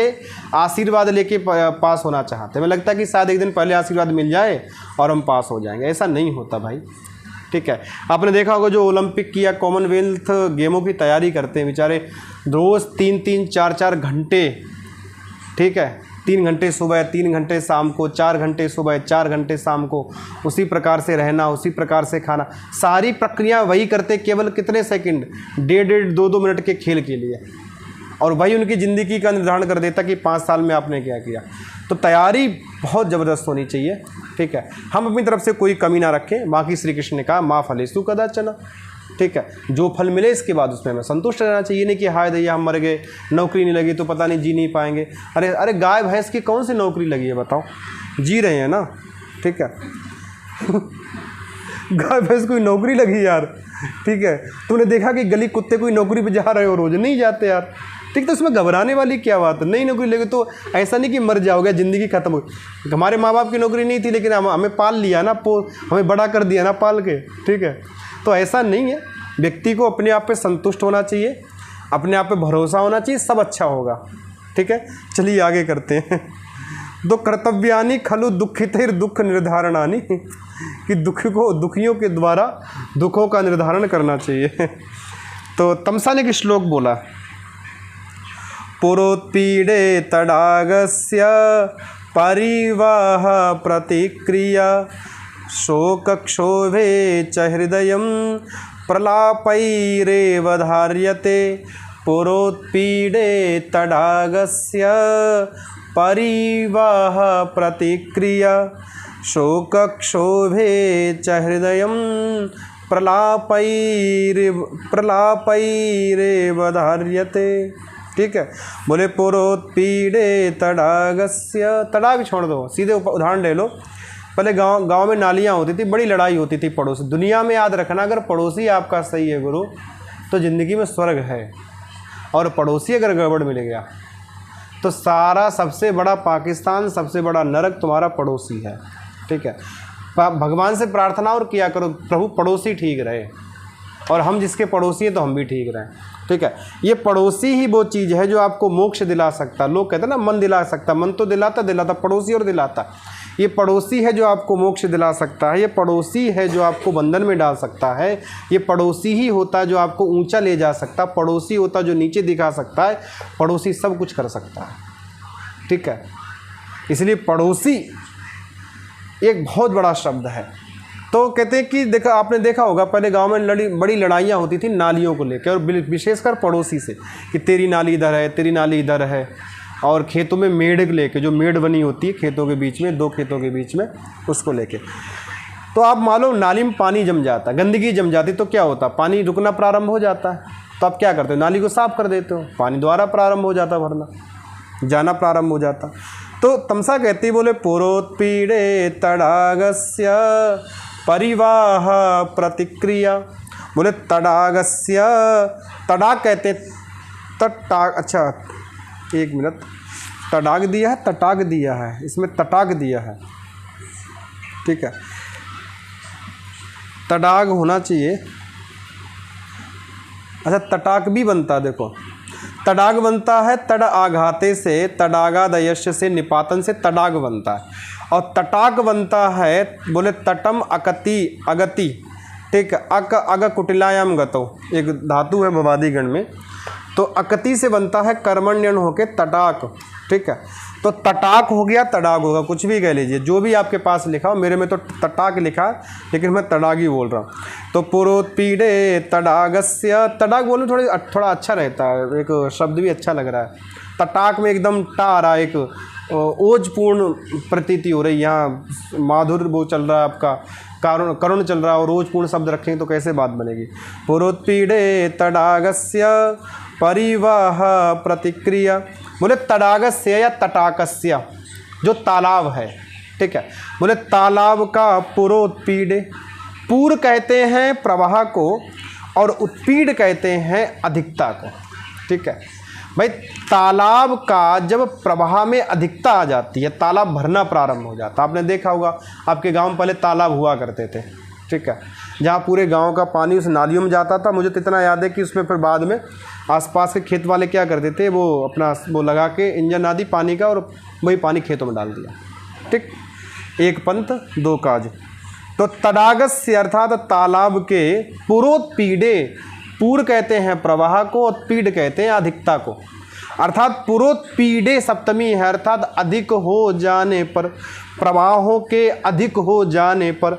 आशीर्वाद लेके पास होना चाहते हैं। हमें लगता है कि शायद एक दिन पहले आशीर्वाद मिल जाए और हम पास हो जाएंगे। ऐसा नहीं होता भाई, ठीक है। आपने देखा होगा जो ओलंपिक की या कॉमनवेल्थ गेमों की तैयारी करते हैं बेचारे, रोज़ 3-3, 4-4 घंटे, ठीक है, 3 घंटे सुबह, 3 घंटे शाम को, 4 घंटे सुबह, 4 घंटे शाम को, उसी प्रकार से रहना, उसी प्रकार से खाना, सारी प्रक्रिया वही करते, केवल कितने सेकंड, 1.5, 2 मिनट के खेल के लिए। और वही उनकी ज़िंदगी का निर्धारण कर देता कि 5 साल में आपने क्या किया। तो तैयारी बहुत ज़बरदस्त होनी चाहिए, ठीक है। हम अपनी तरफ से कोई कमी ना रखें। बाकी श्री कृष्ण ने कहा माँ फलेषु कदाचन, ठीक है। जो फल मिले इसके बाद उसमें हमें संतुष्ट रहना चाहिए। नहीं कि हाय दैया हम मर गए, नौकरी नहीं लगी तो पता नहीं जी नहीं पाएंगे। अरे गाय भैंस की कौन सी नौकरी लगी है बताओ, जी रहे हैं ना, ठीक है। गाय भैंस कोई नौकरी लगी यार, ठीक है। तुमने देखा कि गली कुत्ते कोई नौकरी पे जा रहे हो, रोज नहीं जाते यार, ठीक। तो इसमें घबराने वाली क्या बात है, नहीं नौकरी लगी तो ऐसा नहीं कि मर जाओगे, ज़िंदगी खत्म हो। हमारे माँ बाप की नौकरी नहीं थी लेकिन हमें पाल लिया ना, हमें बड़ा कर दिया ना पाल के, ठीक है। तो ऐसा नहीं है, व्यक्ति को अपने आप पे संतुष्ट होना चाहिए, अपने आप पे भरोसा होना चाहिए, सब अच्छा होगा, ठीक है। चलिए आगे करते हैं। दो कर्तव्यानि खलु दुखितैर दुख निर्धारणानि, कि दुखियों के द्वारा दुखों का निर्धारण करना चाहिए। तो तमसा ने एक श्लोक बोला, पुरोत्पीडे तडागस्य परिवाह प्रतिक्रिया शोकक्षोभे च हृदयं प्रलापैरेव धार्यते। पुरोत्पीडे तडागस्य परिवाह प्रतिक्रिया शोकक्षोभे च हृदयं प्रलापैरेव धार्यते, ठीक है। बोले पुरोत्पीडे तडागस्य, तडाग छोड़ दो, सीधे उदाहरण ले लो। पहले गांव में नालियाँ होती थी, बड़ी लड़ाई होती थी पड़ोसी। दुनिया में याद रखना, अगर पड़ोसी आपका सही है गुरु तो ज़िंदगी में स्वर्ग है, और पड़ोसी अगर गड़बड़ मिल गया तो सारा, सबसे बड़ा पाकिस्तान, सबसे बड़ा नरक तुम्हारा पड़ोसी है, ठीक है। भगवान से प्रार्थना और किया करो, प्रभु पड़ोसी ठीक रहे, और हम जिसके पड़ोसी हैं तो हम भी ठीक रहें, ठीक है। ये पड़ोसी ही वो चीज़ है जो आपको मोक्ष दिला सकता। लोग कहते हैं ना मन दिला सकता, मन तो दिलाता पड़ोसी और दिलाता। ये पड़ोसी है जो आपको मोक्ष दिला सकता है, ये पड़ोसी है जो आपको बंधन में डाल सकता है, ये पड़ोसी ही होता है जो आपको ऊंचा ले जा सकता, पड़ोसी होता जो नीचे दिखा सकता है, पड़ोसी सब कुछ कर सकता है, ठीक है। इसलिए पड़ोसी एक बहुत बड़ा शब्द है। तो कहते हैं कि देखा, आपने देखा होगा पहले गांव में बड़ी लड़ाइयाँ होती थी नालियों को लेकर, और विशेषकर पड़ोसी से कि तेरी नाली इधर है, तेरी नाली इधर है। और खेतों में मेढ़ लेके, जो मेढ़ बनी होती है खेतों के बीच में, 2 खेतों के बीच में, उसको लेके। तो आप मान लो नाली में पानी जम जाता, गंदगी जम जाती, तो क्या होता, पानी रुकना प्रारंभ हो जाता है। तो आप क्या करते हो, नाली को साफ कर देते हो, पानी दोबारा प्रारंभ हो जाता, भरना जाना प्रारंभ हो जाता। तो तमसा कहती, बोले पुरोत्पीडे तडागस्य परिवाह प्रतिक्रिया। बोले तडागस्य, तडाग कहते तटाग, अच्छा एक मिनट, तडाग दिया है, तटाग दिया है, इसमें तटाग दिया है, ठीक है। तडाग होना चाहिए, अच्छा तटाक भी बनता है, देखो तडाग बनता है तड आघाते से, तडागादयस्य से निपातन से तडाग बनता है। और तटाक बनता है बोले तटम अकति अगति, ठीक है, अक अग कुटिलायाम गतो, एक धातु है भवादी गण में, तो अकति से बनता है कर्मण्यन होके तटाक, ठीक है। तो तटाक हो गया, तडाग होगा, कुछ भी कह लीजिए, जो भी आपके पास लिखा हो, मेरे में तो तटाक लिखा है लेकिन मैं तडाग ही बोल रहा हूँ। तो पुरोत्पीडे तडागस्य, तडाग बोलने थोड़ा अच्छा रहता है, एक शब्द भी अच्छा लग रहा है। तटाक में एकदम टा आ रहा है, एक ओजपूर्ण प्रतीति हो रही, यहाँ माधुर्य वो चल रहा है आपका, करुण चल रहा है, और रोजपूर्ण शब्द रखेंगे तो कैसे बात बनेगी। पुरोत्पीडे तडागस्य परिवाह प्रतिक्रिया, बोले तडागस्य या तटाकस्य, जो तालाब है, ठीक है, बोले तालाब का पुरोत्पीडे, पूर कहते हैं प्रवाह को और उत्पीड कहते हैं अधिकता को, ठीक है। भाई तालाब का जब प्रवाह में अधिकता आ जाती है, तालाब भरना प्रारंभ हो जाता है। आपने देखा होगा आपके गांव में पहले तालाब हुआ करते थे, ठीक है, जहाँ पूरे गांव का पानी उस नालियों में जाता था। मुझे तो इतना याद है कि उसमें फिर बाद में आसपास के खेत वाले क्या करते थे, वो अपना वो लगा के इंजन आदि पानी का, और वही पानी खेतों में डाल दिया, ठीक, एक पंथ दो काज। तो तडागस्य अर्थात तालाब के पुरोत्पीडे, पूर कहते हैं प्रवाह को, और पीड कहते हैं अधिकता को, अर्थात पुरोत्पीडे सप्तमी है, अर्थात अधिक हो जाने पर, प्रवाहों के अधिक हो जाने पर,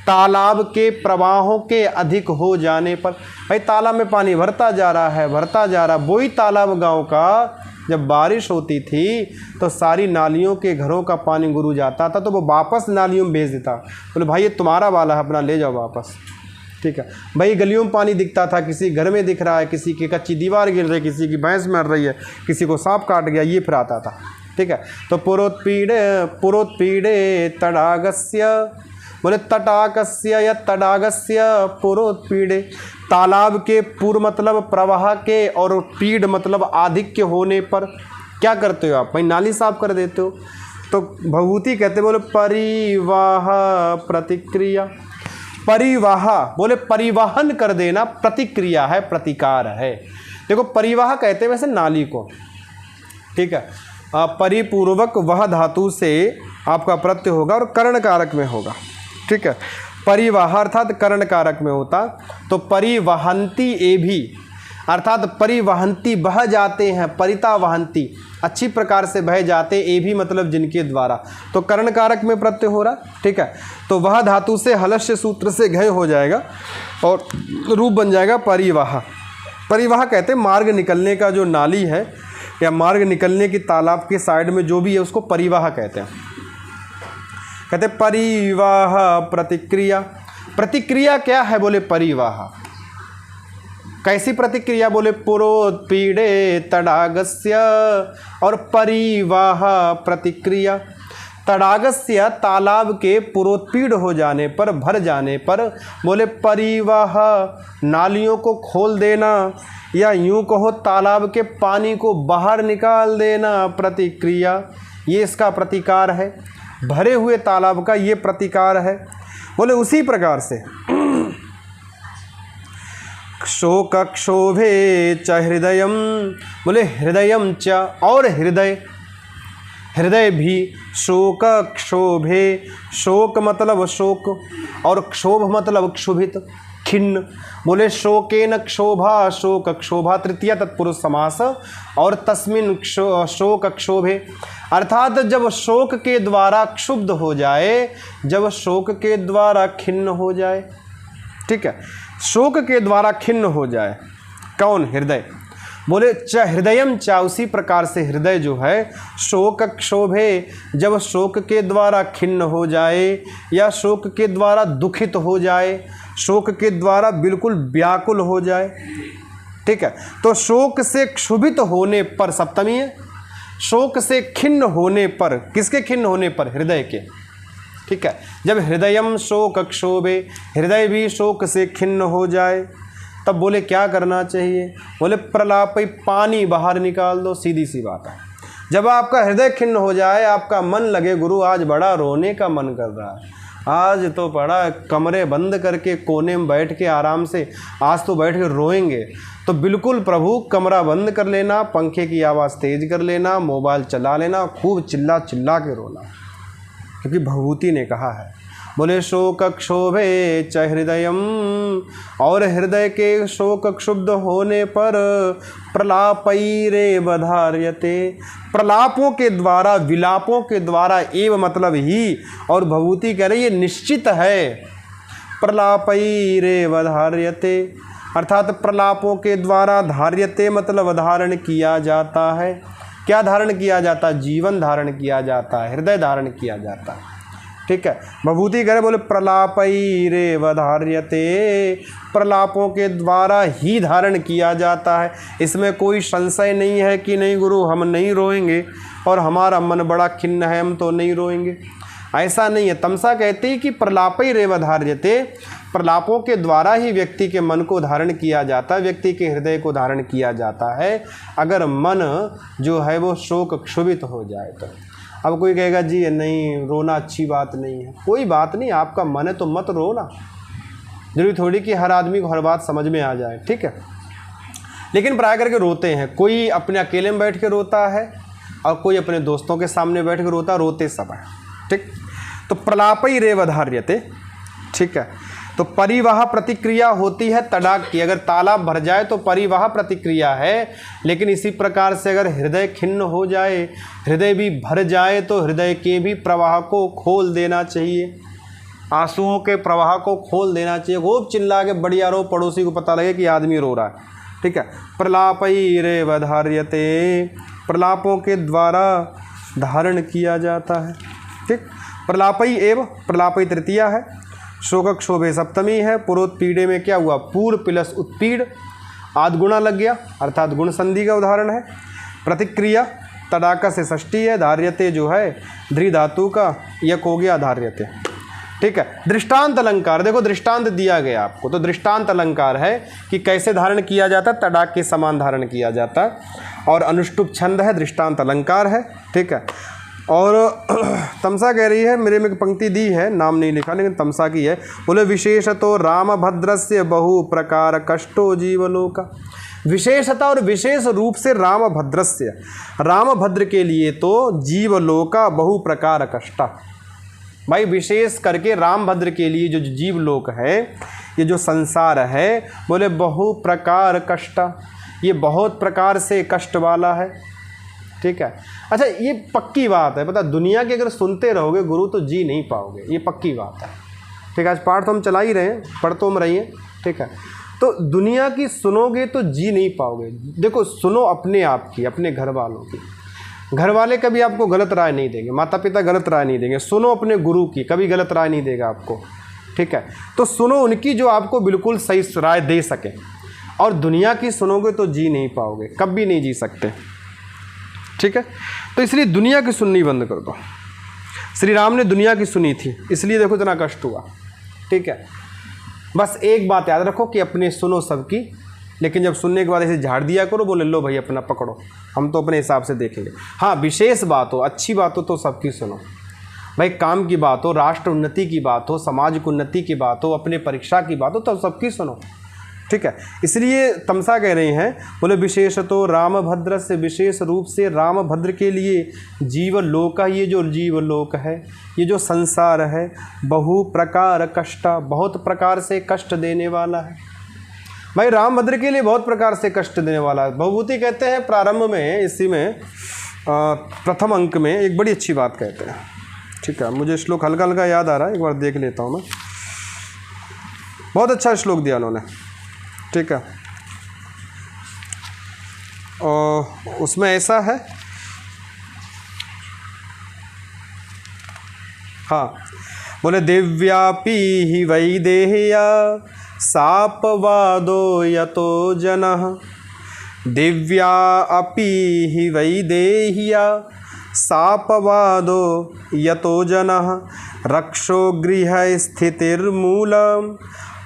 तालाब के प्रवाहों के अधिक हो जाने पर। भाई तालाब में पानी भरता जा रहा है, भरता जा रहा है। वही तालाब गांव का जब बारिश होती थी तो सारी नालियों के घरों का पानी गुरु जाता था, तो वो वापस नालियों में भेज देता, बोले भाई ये तुम्हारा वाला है, अपना ले जाओ वापस, ठीक है। भाई गलियों में पानी दिखता था, किसी घर में दिख रहा है, किसी की कच्ची दीवार गिर रही है, किसी की भैंस मर रही है, किसी को सांप काट गया, ये फिर आता था, ठीक है। तो पुरोत्पीडे तडागस्य, बोले तटाकस्य या तडागस्य पुरोत्पीडे, तालाब के पूर्व मतलब प्रवाह के, और पीड मतलब आधिक्य होने पर क्या करते हो आप, भाई नाली साफ कर देते हो। तो भभूति कहते बोले परिवाह प्रतिक्रिया, परिवाह बोले परिवहन कर देना, प्रतिक्रिया है, प्रतिकार है। देखो परिवाह कहते हैं वैसे नाली को, ठीक है, परिपूर्वक वह धातु से आपका प्रत्यय होगा और कर्ण कारक में होगा, ठीक है। परिवाह अर्थात कर्ण कारक में होता, तो परिवहंती ए भी, अर्थात परिवहंती बह जाते हैं, परिता वहंती अच्छी प्रकार से बह जाते, ए भी मतलब जिनके द्वारा, तो कर्ण कारक में प्रत्यय हो रहा, ठीक है। तो वह धातु से हलस्य सूत्र से घय हो जाएगा और रूप बन जाएगा परिवाह। परिवाह कहते हैं मार्ग निकलने का, जो नाली है या मार्ग निकलने की तालाब के साइड में जो भी है उसको परिवाह कहते हैं। कहते परिवाह प्रतिक्रिया, प्रतिक्रिया क्या है, बोले परिवाह कैसी प्रतिक्रिया, बोले पुरोत्पीडे तडागस्य और परिवाह प्रतिक्रिया। तडागस्य तालाब के पुरोत्पीड हो जाने पर, भर जाने पर, बोले परिवाह नालियों को खोल देना, या यूं कहो तालाब के पानी को बाहर निकाल देना, प्रतिक्रिया, ये इसका प्रतिकार है। भरे हुए तालाब का ये प्रतिकार है। बोले उसी प्रकार से शोक क्षोभे च हृदयम, बोले हृदयम च, और हृदय, हृदय भी, शोक क्षोभे, शोक मतलब शोक और क्षोभ मतलब क्षुभित, खिन्न, बोले शोकेन क्षोभा, शोक क्षोभा, तृतीया तत्पुरुष समास, और तस्मिन शोक क्षोभे, अर्थात जब शोक के द्वारा क्षुब्ध हो जाए, जब शोक के द्वारा खिन्न हो जाए, ठीक है, शोक के द्वारा खिन्न हो जाए, कौन, हृदय। बोले च हृदयम चा, उसी प्रकार से हृदय जो है, शोक क्षोभे, जब शोक के द्वारा खिन्न हो जाए या शोक के द्वारा दुखित हो जाए, शोक के द्वारा बिल्कुल व्याकुल हो जाए, ठीक है। तो शोक से क्षुभित होने पर सप्तमी है, शोक से खिन्न होने पर, किसके खिन्न होने पर, हृदय के, ठीक है। जब हृदयम शोक क्षोभे, हृदय भी शोक से खिन्न हो जाए, तब बोले क्या करना चाहिए, बोले प्रलापई, पानी बाहर निकाल दो, सीधी सी बात है। जब आपका हृदय खिन्न हो जाए, आपका मन लगे गुरु आज बड़ा रोने का मन कर रहा है, आज तो पड़ा कमरे बंद करके कोने में बैठ के आराम से, आज तो बैठ के रोएंगे। तो बिल्कुल प्रभु कमरा बंद कर लेना, पंखे की आवाज़ तेज कर लेना, मोबाइल चला लेना, खूब चिल्ला चिल्ला के रोना, क्योंकि भगवती ने कहा है, बोले शोक क्षोभे च हृदयम, और हृदय के शोक क्षुब्ध होने पर प्रलापैरे बधार्यते, प्रलापों के द्वारा, विलापों के द्वारा, एव मतलब ही, और भगवती कह रही है निश्चित है, प्रलापैरे बधार्यते, अर्थात प्रलापों के द्वारा, धार्यते मतलब धारण किया जाता है। क्या धारण किया जाता है? जीवन धारण किया जाता है, हृदय धारण किया जाता है। ठीक है, भभूति करे बोले प्रलापैरे वधार्यते, प्रलापों के द्वारा ही धारण किया जाता है। इसमें कोई संशय नहीं है कि नहीं गुरु हम नहीं रोएंगे और हमारा मन बड़ा खिन्न है, हम तो नहीं रोएंगे, ऐसा नहीं है। तमसा कहते हैं कि प्रलापैरे वधार्यते, प्रलापों के द्वारा ही व्यक्ति के मन को धारण किया जाता है, व्यक्ति के हृदय को धारण किया जाता है। अगर मन जो है वो शोक क्षुभित हो जाए तो। अब कोई कहेगा जी नहीं रोना अच्छी बात नहीं है, कोई बात नहीं, आपका मन है तो मत रोना, जरूरी थोड़ी कि हर आदमी को हर बात समझ में आ जाए। ठीक है, लेकिन प्राय करके रोते हैं, कोई अपने अकेले में बैठ के रोता है और कोई अपने दोस्तों के सामने बैठ के रोता, रोते सब है। ठीक, तो प्रलापैरे वधार्यते। ठीक है, तो परिवाह प्रतिक्रिया होती है तड़ाक की, अगर तालाब भर जाए तो परिवाह प्रतिक्रिया है, लेकिन इसी प्रकार से अगर हृदय खिन्न हो जाए, हृदय भी भर जाए, तो हृदय के भी प्रवाह को खोल देना चाहिए, आंसुओं के प्रवाह को खोल देना चाहिए। खूब चिल्ला के बढ़िया रो, पड़ोसी को पता लगे कि आदमी रो रहा है। ठीक है, प्रलापैरे वधार्यते, प्रलापों के द्वारा धारण किया जाता है। ठीक, प्रलापई एव, प्रलापई तृतीया है, शोक क्षोभे सप्तमी है, पुरोत्पीड़े में क्या हुआ? पूर्व प्लस उत्पीड़, आदगुणा लग गया, अर्थात गुण संधि का उदाहरण है। प्रतिक्रिया तड़ाका से षष्ठी है, धार्यते जो है ध्री धातु का यक हो गया धार्यते। ठीक है, दृष्टांत अलंकार, देखो दृष्टांत दिया गया आपको, तो दृष्टांत अलंकार है कि कैसे धारण किया जाता है, तड़ाक के समान धारण किया जाता है, और अनुष्टुप छंद है, दृष्टांत अलंकार है। ठीक है, और तमसा कह रही है, मेरे में एक पंक्ति दी है, नाम नहीं लिखा लेकिन तमसा की है, बोले विशेषतो रामभद्रस्य बहु प्रकार कष्टो जीवलोका, विशेषता और विशेष रूप से रामभद्रस्य, रामभद्र के लिए तो जीवलोका बहु प्रकार कष्टा। भाई विशेष करके रामभद्र के लिए जो जीवलोक है, ये जो संसार है, बोले बहु प्रकार कष्टा, ये बहुत प्रकार से कष्ट वाला है। ठीक है, अच्छा ये पक्की बात है, पता दुनिया की अगर सुनते रहोगे गुरु तो जी नहीं पाओगे, ये पक्की बात है। ठीक है, आज पाठ तो हम चला ही रहे हैं, पढ़ तो हम रही हैं। ठीक है, तो दुनिया की सुनोगे तो जी नहीं पाओगे। देखो सुनो अपने आप की, अपने घर वालों की, घर वाले कभी आपको गलत राय नहीं देंगे, माता पिता गलत राय नहीं देंगे। सुनो अपने गुरु की, कभी गलत राय नहीं देगा आपको। ठीक है, तो सुनो उनकी जो आपको बिल्कुल सही राय दे सके, और दुनिया की सुनोगे तो जी नहीं पाओगे, कभी नहीं जी सकते। ठीक है, तो इसलिए दुनिया की सुननी बंद कर दो। श्री राम ने दुनिया की सुनी थी, इसलिए देखो इतना कष्ट हुआ। ठीक है, बस एक बात याद रखो कि अपने सुनो सबकी, लेकिन जब सुनने के बाद ऐसे झाड़ दिया करो, बोले लो भाई अपना पकड़ो, हम तो अपने हिसाब से देखेंगे। हाँ, विशेष बात हो, अच्छी बात हो तो सबकी सुनो भाई, काम की बात हो, राष्ट्र उन्नति की बात हो, समाज की उन्नति की बात हो, अपने परीक्षा की बात हो, तो सबकी सुनो। ठीक है, इसलिए तमसा कह रहे हैं, बोले विशेष तो रामभद्र से, विशेष रूप से रामभद्र के लिए जीवलोक, ये जो जीवलोक है, ये जो संसार है, बहु प्रकार कष्टा, बहुत प्रकार से कष्ट देने वाला है। भाई रामभद्र के लिए बहुत प्रकार से कष्ट देने वाला है। भवभूति कहते हैं प्रारंभ में, इसी में प्रथम अंक में एक बड़ी अच्छी बात कहते हैं। ठीक है, मुझे श्लोक हल्का हल्का याद आ रहा है, एक बार देख लेता हूँ मैं। बहुत अच्छा श्लोक दिया उन्होंने। ठीक है, और उसमें ऐसा है, हाँ बोले दिव्यापि ही वैदेह्या सापवादो यतो जनः, दिव्या अपि हि वैदेह्या सापवादो यतो जनः, रक्षो गृह स्थितिर्मूलम्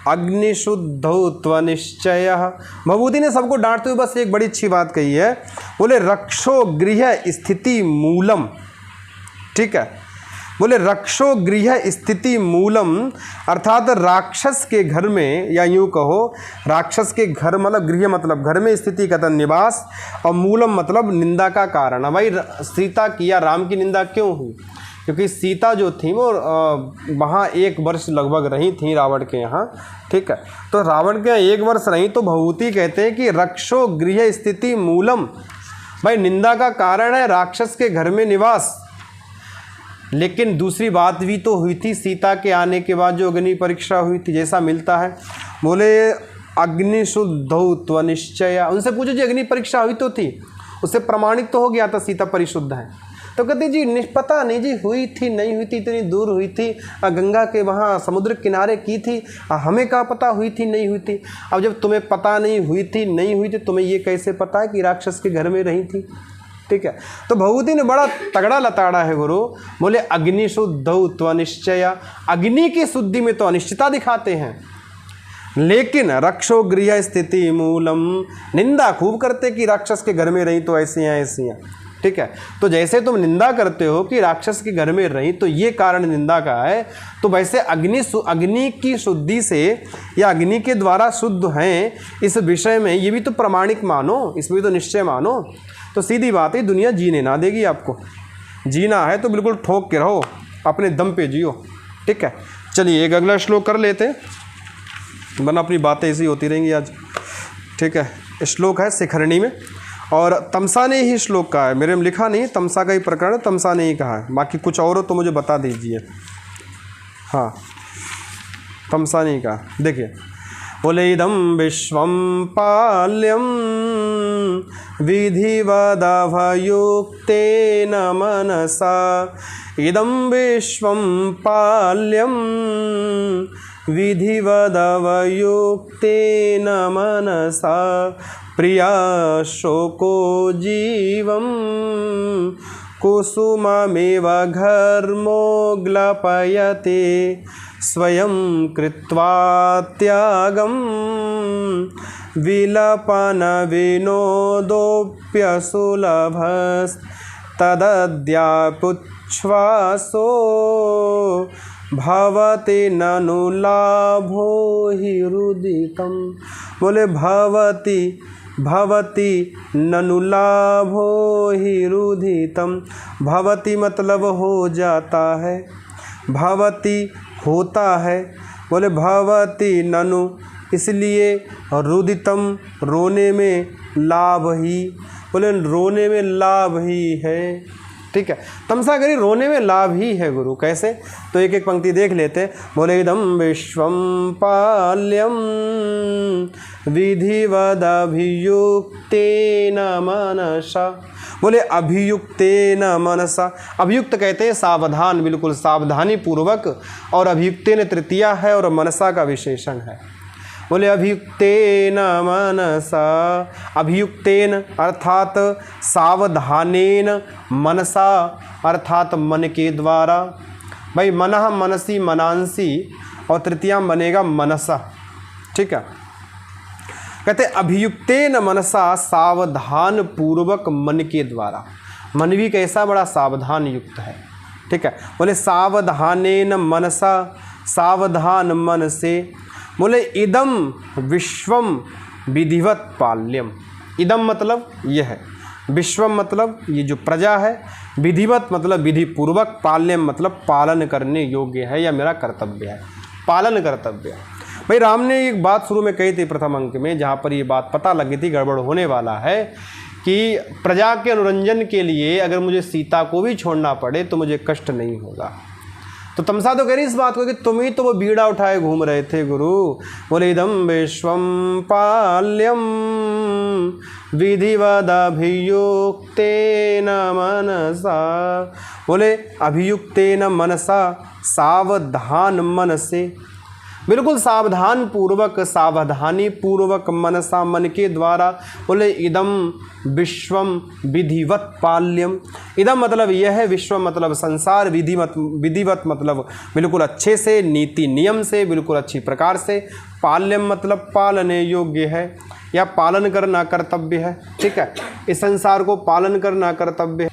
अग्निशुद्धौ निश्चय। भवभूति ने सबको डांटते हुए बस एक बड़ी अच्छी बात कही है, बोले रक्षो गृह स्थिति मूलम। ठीक है, बोले रक्षो गृह स्थिति मूलम, अर्थात राक्षस के घर में, या यूँ कहो राक्षस के घर मतलब गृह मतलब घर में स्थिति का निवास, और मूलम मतलब निंदा का कारण। अब भाई सीता की या राम की निंदा क्यों हुई? क्योंकि सीता जो थी वो वहाँ 1 वर्ष लगभग रही थी रावण के यहाँ, ठीक है। तो रावण के यहाँ 1 वर्ष रही, तो भभूति कहते हैं कि रक्षो गृह स्थिति मूलम, भाई निंदा का कारण है राक्षस के घर में निवास। लेकिन दूसरी बात भी तो हुई थी सीता के आने के बाद, जो अग्नि परीक्षा हुई थी, जैसा मिलता है। बोले अग्निशुद्धौ त्वनिश्चय, उनसे पूछो जी अग्नि परीक्षा हुई तो थी, उससे प्रमाणित तो हो गया था सीता परिशुद्ध है। तो कहते जी पता नहीं जी हुई थी नहीं हुई थी, इतनी दूर हुई थी, गंगा के वहाँ समुद्र किनारे की थी, हमें क्या पता हुई थी नहीं हुई थी। अब जब तुम्हें पता नहीं हुई थी नहीं हुई थी, तुम्हें ये कैसे पता है कि राक्षस के घर में रही थी? ठीक है। तो भभूति ने बड़ा तगड़ा लताड़ा है गुरु। बोले अग्नि शुद्धौ त्वनिश्चया, अग्नि की शुद्धि में तो अनिश्चितता दिखाते हैं, लेकिन रक्षो गृह स्थिति मूलम, निंदा खूब करते कि राक्षस के घर में रही तो ऐसी हैं ऐसी हैं। ठीक है। तो जैसे तुम निंदा करते हो कि राक्षस के घर में रही तो ये कारण निंदा का है, तो वैसे अग्नि की शुद्धि से या अग्नि के द्वारा शुद्ध हैं इस विषय में ये भी तो प्रमाणिक मानो, इसमें भी तो निश्चय मानो। तो सीधी बात है, दुनिया जीने ना देगी आपको। जीना है तो बिल्कुल ठोक के रहो, अपने दम पे जियो। ठीक है। चलिए एक अगला श्लोक कर लेते हैं, वरना अपनी बातें ऐसी होती रहेंगी आज। ठीक है। श्लोक है शिखरणी में, और तमसा ने ही श्लोक कहा है, मेरे में लिखा नहीं, तमसा का ही प्रकरण तमसा ने ही कहा है, बाकी कुछ और हो तो मुझे बता दीजिए। हाँ, तमसा ने ही कहा। देखिए, बोले इदं विश्वं पाल्यं विधिवदभयुक्तेन मनसा, इदं विश्वं पाल्यं विधिवदभयुक्तेन मनसा, प्रिया शोको जीवं कुसुममेव घर्मो ग्लपयते, स्वयं कृत्वा त्यागं विलपन विनोदोऽप्यसुलभस्तदद्यापुच्छ्वासो भवति ननु लाभो हि रुदितं। बोले भवति ननु लाभो हि रुदितं। भवति मतलब हो जाता है, भवति होता है। बोले भवति ननु इसलिए, रुदितम रोने में लाभ ही, बोले रोने में लाभ ही है। ठीक है। तमसा करी रोने में लाभ ही है गुरु। कैसे? तो एक एक पंक्ति देख लेते। बोले इदं विश्वं पाल्यं विधिवदभियुक्तेन मनसा। बोले अभियुक्तेन मनसा, अभियुक्त कहते हैं सावधान, बिल्कुल सावधानी पूर्वक, और अभियुक्तेन तृतीया है और मनसा का विशेषण है। बोले अभियुक्तेन मनसा, अभियुक्तेन अर्थात सावधानेन, मनसा अर्थात मन के द्वारा। भाई मनः मनसी मनांसी, और तृतीया बनेगा मनसा। ठीक है। कहते अभियुक्तेन मनसा, सावधान पूर्वक मन के द्वारा। मन भी कैसा बड़ा सावधान युक्त है। ठीक है। बोले सावधानेन मनसा, सावधान मन से। बोले इदम विश्वम विधिवत पाल्यम। इदम मतलब यह है, विश्वम मतलब ये जो प्रजा है, विधिवत मतलब विधि पूर्वक, पाल्यम मतलब पालन करने योग्य है या मेरा कर्तव्य है, पालन कर्तव्य है। भाई राम ने एक बात शुरू में कही थी प्रथम अंक में, जहाँ पर ये बात पता लगी थी गड़बड़ होने वाला है, कि प्रजा के अनुरंजन के लिए अगर मुझे सीता को भी छोड़ना पड़े तो मुझे कष्ट नहीं होगा। तो तमसा तो कह रही इस बात को कि तुम ही तो वो बीड़ा उठाए घूम रहे थे गुरु। बोले इदं विश्वं पाल्यं विधिवदभियुक्तेन मनसा। बोले अभियुक्तेन मनसा, सावधान मन से, बिल्कुल सावधान पूर्वक, सावधानी पूर्वक, मनसा मन के द्वारा। बोले इदम विश्वम विधिवत पाल्यम। इदम मतलब यह है, विश्व मतलब संसार, विधिवत मतलब बिल्कुल अच्छे से, नीति नियम से, बिल्कुल अच्छी प्रकार से। पाल्यम मतलब पालने योग्य है या पालन करना कर्तव्य है। ठीक है। इस संसार को पालन करना कर्तव्य है।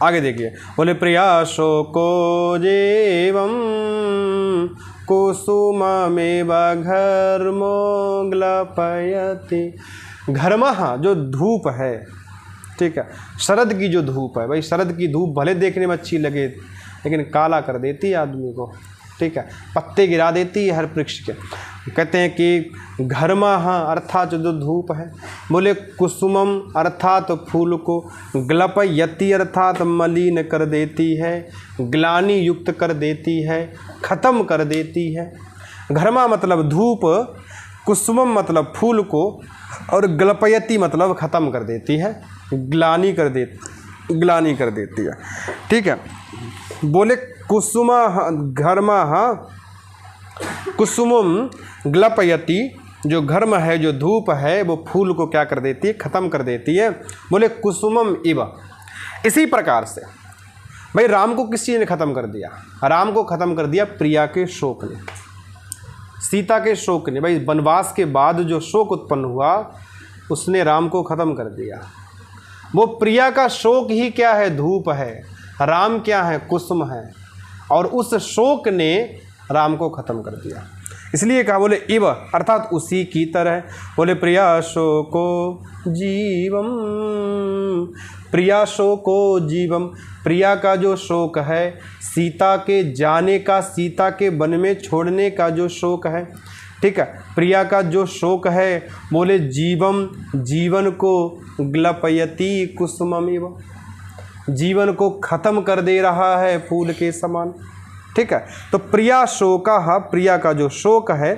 आगे देखिए, बोले प्रिया शोको जेवम कुसुममेव घर्मो ग्लपयति। घर्मः जो धूप है, ठीक है, शरद की जो धूप है, भाई शरद की धूप भले देखने में अच्छी लगे लेकिन काला कर देती है आदमी को, ठीक है, पत्ते गिरा देती है हर वृक्ष के। कहते हैं कि घर्मः अर्थात जो धूप है, बोले कुसुमम अर्थात फूल को, ग्लपयति अर्थात मलिन कर देती है, ग्लानि युक्त कर देती है, ख़त्म कर देती है। घर्मा मतलब धूप, कुसुमम मतलब फूल को, और ग्लपयति मतलब ख़त्म कर देती है, ग्लानि कर देती है, ठीक है। बोले कुसुम घर्मा कुसुमम ग्लपयति, जो घर्म है, जो धूप है, वो फूल को क्या कर देती है, ख़त्म कर देती है। बोले कुसुमम इव। इसी प्रकार से भाई राम को किस चीज़ ने ख़त्म कर दिया? राम को ख़त्म कर दिया प्रिया के शोक ने, सीता के शोक ने। भाई वनवास के बाद जो शोक उत्पन्न हुआ उसने राम को ख़त्म कर दिया। वो प्रिया का शोक ही क्या है? धूप है। राम क्या है? कुसुम है। और उस शोक ने राम को ख़त्म कर दिया। इसलिए कहा, बोले इव अर्थात उसी की तरह। बोले प्रिया शोको जीवम, प्रिया शोको जीवम, प्रिया का जो शोक है, सीता के जाने का, सीता के वन में छोड़ने का जो शोक है, ठीक है, प्रिया का जो शोक है, बोले जीवम, जीवन को, ग्लपयति कुसुममिव, जीवन को ख़त्म कर दे रहा है फूल के समान, ठीक है। तो प्रिया शोका, प्रिया का जो शोक है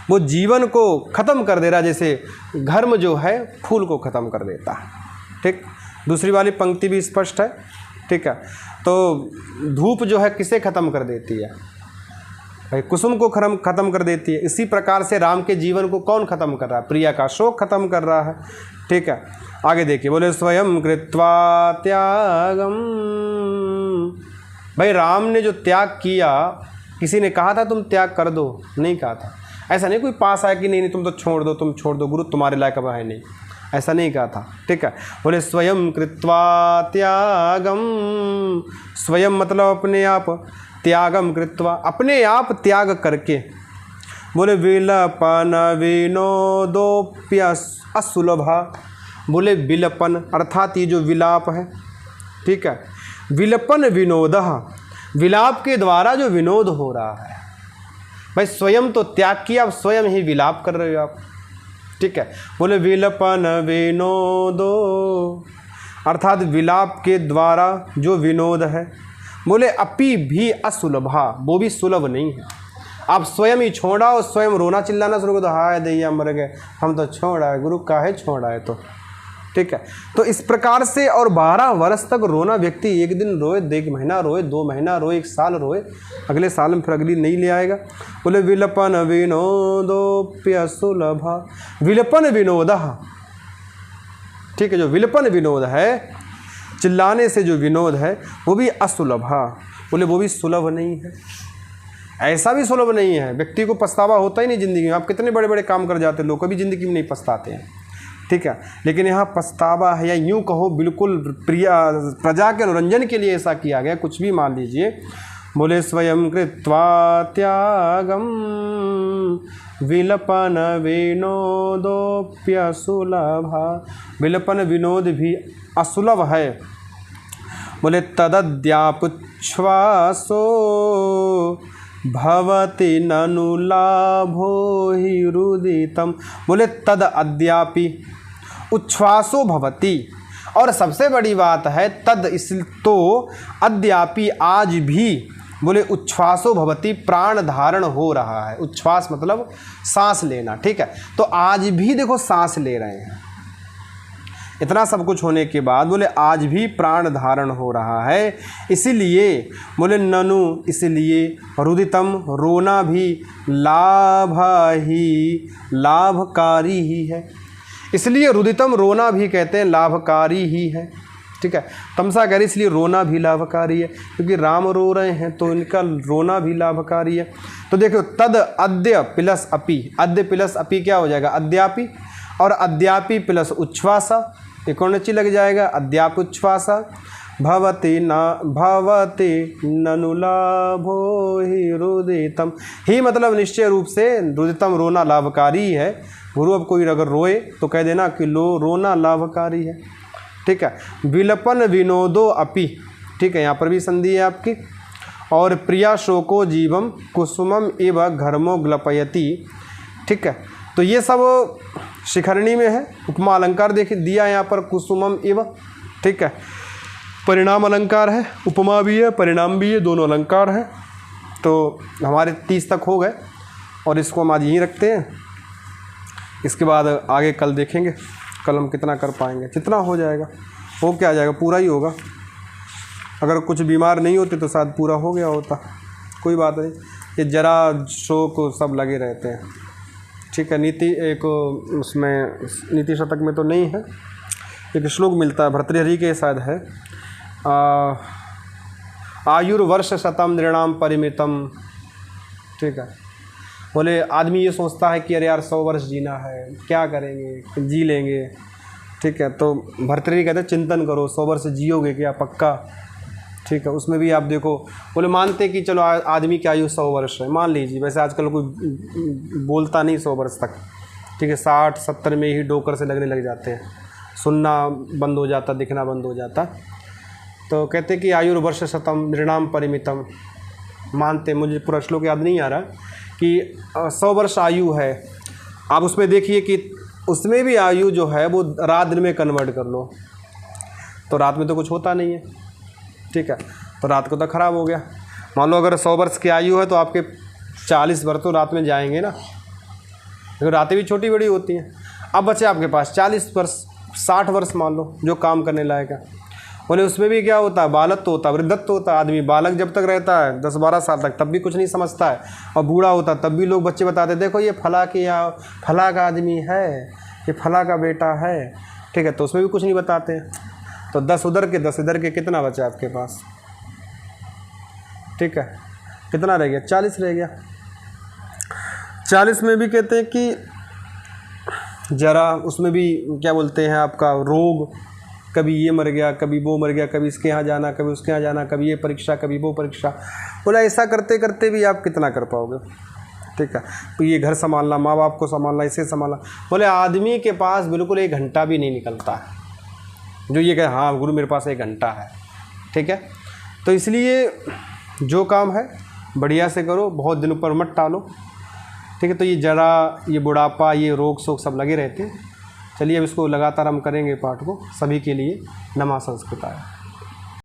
वो जीवन को ख़त्म कर दे रहा है, जैसे घर्म जो है फूल को ख़त्म कर देता है, ठीक। दूसरी वाली पंक्ति भी स्पष्ट है, ठीक है। तो धूप जो है किसे ख़त्म कर देती है? भाई कुसुम को ख़त्म कर देती है। इसी प्रकार से राम के जीवन को कौन ख़त्म कर रहा है? प्रिया का शोक ख़त्म कर रहा है, ठीक है। आगे देखिए, बोले स्वयं कृत्वा त्यागम। भाई राम ने जो त्याग किया, किसी ने कहा था तुम त्याग कर दो? नहीं कहा था। ऐसा नहीं कोई पास आया कि नहीं तुम तो छोड़ दो, गुरु तुम्हारे लायक अब है नहीं, ऐसा नहीं कहा था, ठीक है। बोले स्वयं कृत्वा त्यागम, स्वयं मतलब अपने आप, त्यागम कृत्वा अपने आप त्याग करके। बोले विलपन विनोदोप्य असुलभा, बोले विलपन अर्थात ये जो विलाप है, ठीक है, विलपन विनोद, विलाप के द्वारा जो विनोद हो रहा है। भाई स्वयं तो त्याग किया, अब स्वयं ही विलाप कर रहे हो आप, ठीक है। बोले विलपन विनोदो अर्थात विलाप के द्वारा जो विनोद है। बोले अपि भी असुलभा, वो भी सुलभ नहीं है। आप स्वयं ही छोड़ा और स्वयं रोना चिल्लाना शुरू कर दो, हाय दैया मर गए, हम तो छोड़ा है, गुरु काहे छोड़ा है, तो ठीक है। तो इस प्रकार से और 12 वर्ष तक रोना, व्यक्ति एक दिन रोए, 1 महीना रोए, 2 महीना रोए, 1 साल रोए, अगले साल में फिर अगली नहीं ले आएगा। बोले विलपन विनोदोप्य सुलभा, विलपन विनोद, ठीक है, जो विलपन विनोद है, चिल्लाने से जो विनोद है, वो भी असुलभा, बोले वो भी सुलभ नहीं है। ऐसा भी सुलभ नहीं है, व्यक्ति को पछतावा होता ही नहीं ज़िंदगी में। आप कितने बड़े बड़े काम कर जाते हैं, लोग कभी ज़िंदगी में नहीं पछताते हैं, ठीक है। लेकिन यहाँ पछतावा है, या यूँ कहो बिल्कुल प्रजा के मनोरंजन के लिए ऐसा किया गया, कुछ भी मान लीजिए। बोले स्वयं कृत्वा त्यागम विलपन विनोदोप्य सुलभा, विलपन विनोद भी असुलभ है। बोले तदद्यापुच्छ्वासो भवति ननु लाभो हि रुदितम, बोले तद अद्यापि उच्छ्वासो भवति, और सबसे बड़ी बात है तद, इस तो अद्यापि आज भी, बोले उच्छ्वासो भवति प्राण धारण हो रहा है। उच्छ्वास मतलब सांस लेना, ठीक है। तो आज भी देखो सांस ले रहे हैं, इतना सब कुछ होने के बाद बोले आज भी प्राण धारण हो रहा है। इसीलिए बोले ननु, इसलिए रुदितम रोना भी लाभ ही लाभकारी ही है। इसलिए रुदितम रोना भी कहते हैं लाभकारी ही है, ठीक है। तमसा कह रही इसलिए रोना भी लाभकारी है, क्योंकि राम रो रहे हैं तो इनका रोना भी लाभकारी है। तो देखो तद अद्य प्लस अपि, अद्य प्लस अपि क्या हो जाएगा? अद्यापि, और अद्यापि प्लस उच्छ्वासा, एक और नची लग जाएगा, अद्याप उच्छ्वासा। भवति ननु लाभो ही रुदितम। ही मतलब निश्चय रूप से रुदितम रोना लाभकारी है। गुरु अब कोई अगर रोए तो कह देना कि रोना लाभकारी है। ठीक है। विलपन विनोदो अपि, ठीक है, यहाँ पर भी संधि है आपकी। और प्रिया शोको जीवम कुसुमम इव घर्मो ग्लपयति, ठीक है। तो ये सब शिखरणी में है। उपमा अलंकार देखिए दिया है यहाँ पर, कुसुमम इव, ठीक है। परिणाम अलंकार है, उपमा भी है, परिणाम भी है, दोनों अलंकार हैं। तो हमारे 30 तक हो गए और इसको हम आज यहीं रखते हैं। इसके बाद आगे कल देखेंगे, कल हम कितना कर पाएंगे। जितना हो जाएगा वो क्या आ जाएगा, पूरा ही होगा। अगर कुछ बीमार नहीं होते तो शायद पूरा हो गया होता, कोई बात नहीं। ये जरा शोक सब लगे रहते हैं, ठीक है। नीति एक उसमें नीति शतक में तो नहीं है, एक श्लोक मिलता है भर्तृहरि के शायद है, आयुर्वर्ष शतम नृणाम परिमितम, ठीक है। बोले आदमी ये सोचता है कि अरे यार 100 वर्ष जीना है, क्या करेंगे, जी लेंगे, ठीक है। तो भर्तृहरि कहते हैं चिंतन करो, 100 वर्ष जियोगे क्या पक्का, ठीक है। उसमें भी आप देखो, बोले मानते कि चलो आदमी की आयु 100 वर्ष है, मान लीजिए। वैसे आजकल कोई बोलता नहीं 100 वर्ष तक, ठीक है। 60-70 में ही डोकर से लगने लग जाते हैं, सुनना बंद हो जाता, दिखना बंद हो जाता। तो कहते कि आयुर्वर्ष शतम नृणाम परिमितम, मानते, मुझे पूरा श्लोक याद नहीं आ रहा कि 100 वर्ष आयु है। आप उसमें देखिए कि उसमें भी आयु जो है वो रात दिन में कन्वर्ट कर लो, तो रात में तो कुछ होता नहीं है, ठीक है। तो रात को तो ख़राब हो गया। मान लो अगर 100 वर्ष की आयु है तो आपके 40 वर्ष तो रात में जाएंगे ना, लेकिन रातें भी छोटी बड़ी होती हैं। अब बचे आपके पास 40 वर्ष, 60 वर्ष मान लो जो काम करने लायक है। बोले उसमें भी क्या होता है, बालक होता है, वृद्धत्व होता है। आदमी बालक जब तक रहता है 10-12 साल तक तब भी कुछ नहीं समझता है, और बूढ़ा होता है तब भी लोग बच्चे बताते देखो ये फला के या फला का आदमी है, ये फला का बेटा है, ठीक है। तो उसमें भी कुछ नहीं बताते। तो 10 उधर के 10 इधर के, कितना बचा आपके पास, ठीक है। कितना रह गया, 40 रह गया। 40 में भी कहते हैं कि जरा, उसमें भी क्या बोलते हैं आपका रोग, कभी ये मर गया, कभी वो मर गया, कभी इसके यहाँ जाना, कभी उसके यहाँ जाना, कभी ये परीक्षा, कभी वो परीक्षा। बोला ऐसा करते करते भी आप कितना कर पाओगे, ठीक है। तो ये घर संभालना, माँ बाप को संभालना, इसे संभालना। बोले आदमी के पास बिल्कुल 1 घंटा भी नहीं निकलता है जो ये कहे हाँ गुरु मेरे पास 1 घंटा है, ठीक है। तो इसलिए जो काम है बढ़िया से करो, बहुत दिन ऊपर मत टालो, ठीक है। तो ये जरा, ये बुढ़ापा, ये रोग शोक सब लगे रहते हैं। चलिए अब इसको लगातार हम करेंगे पाठ को, सभी के लिए। नमः संस्कृताय।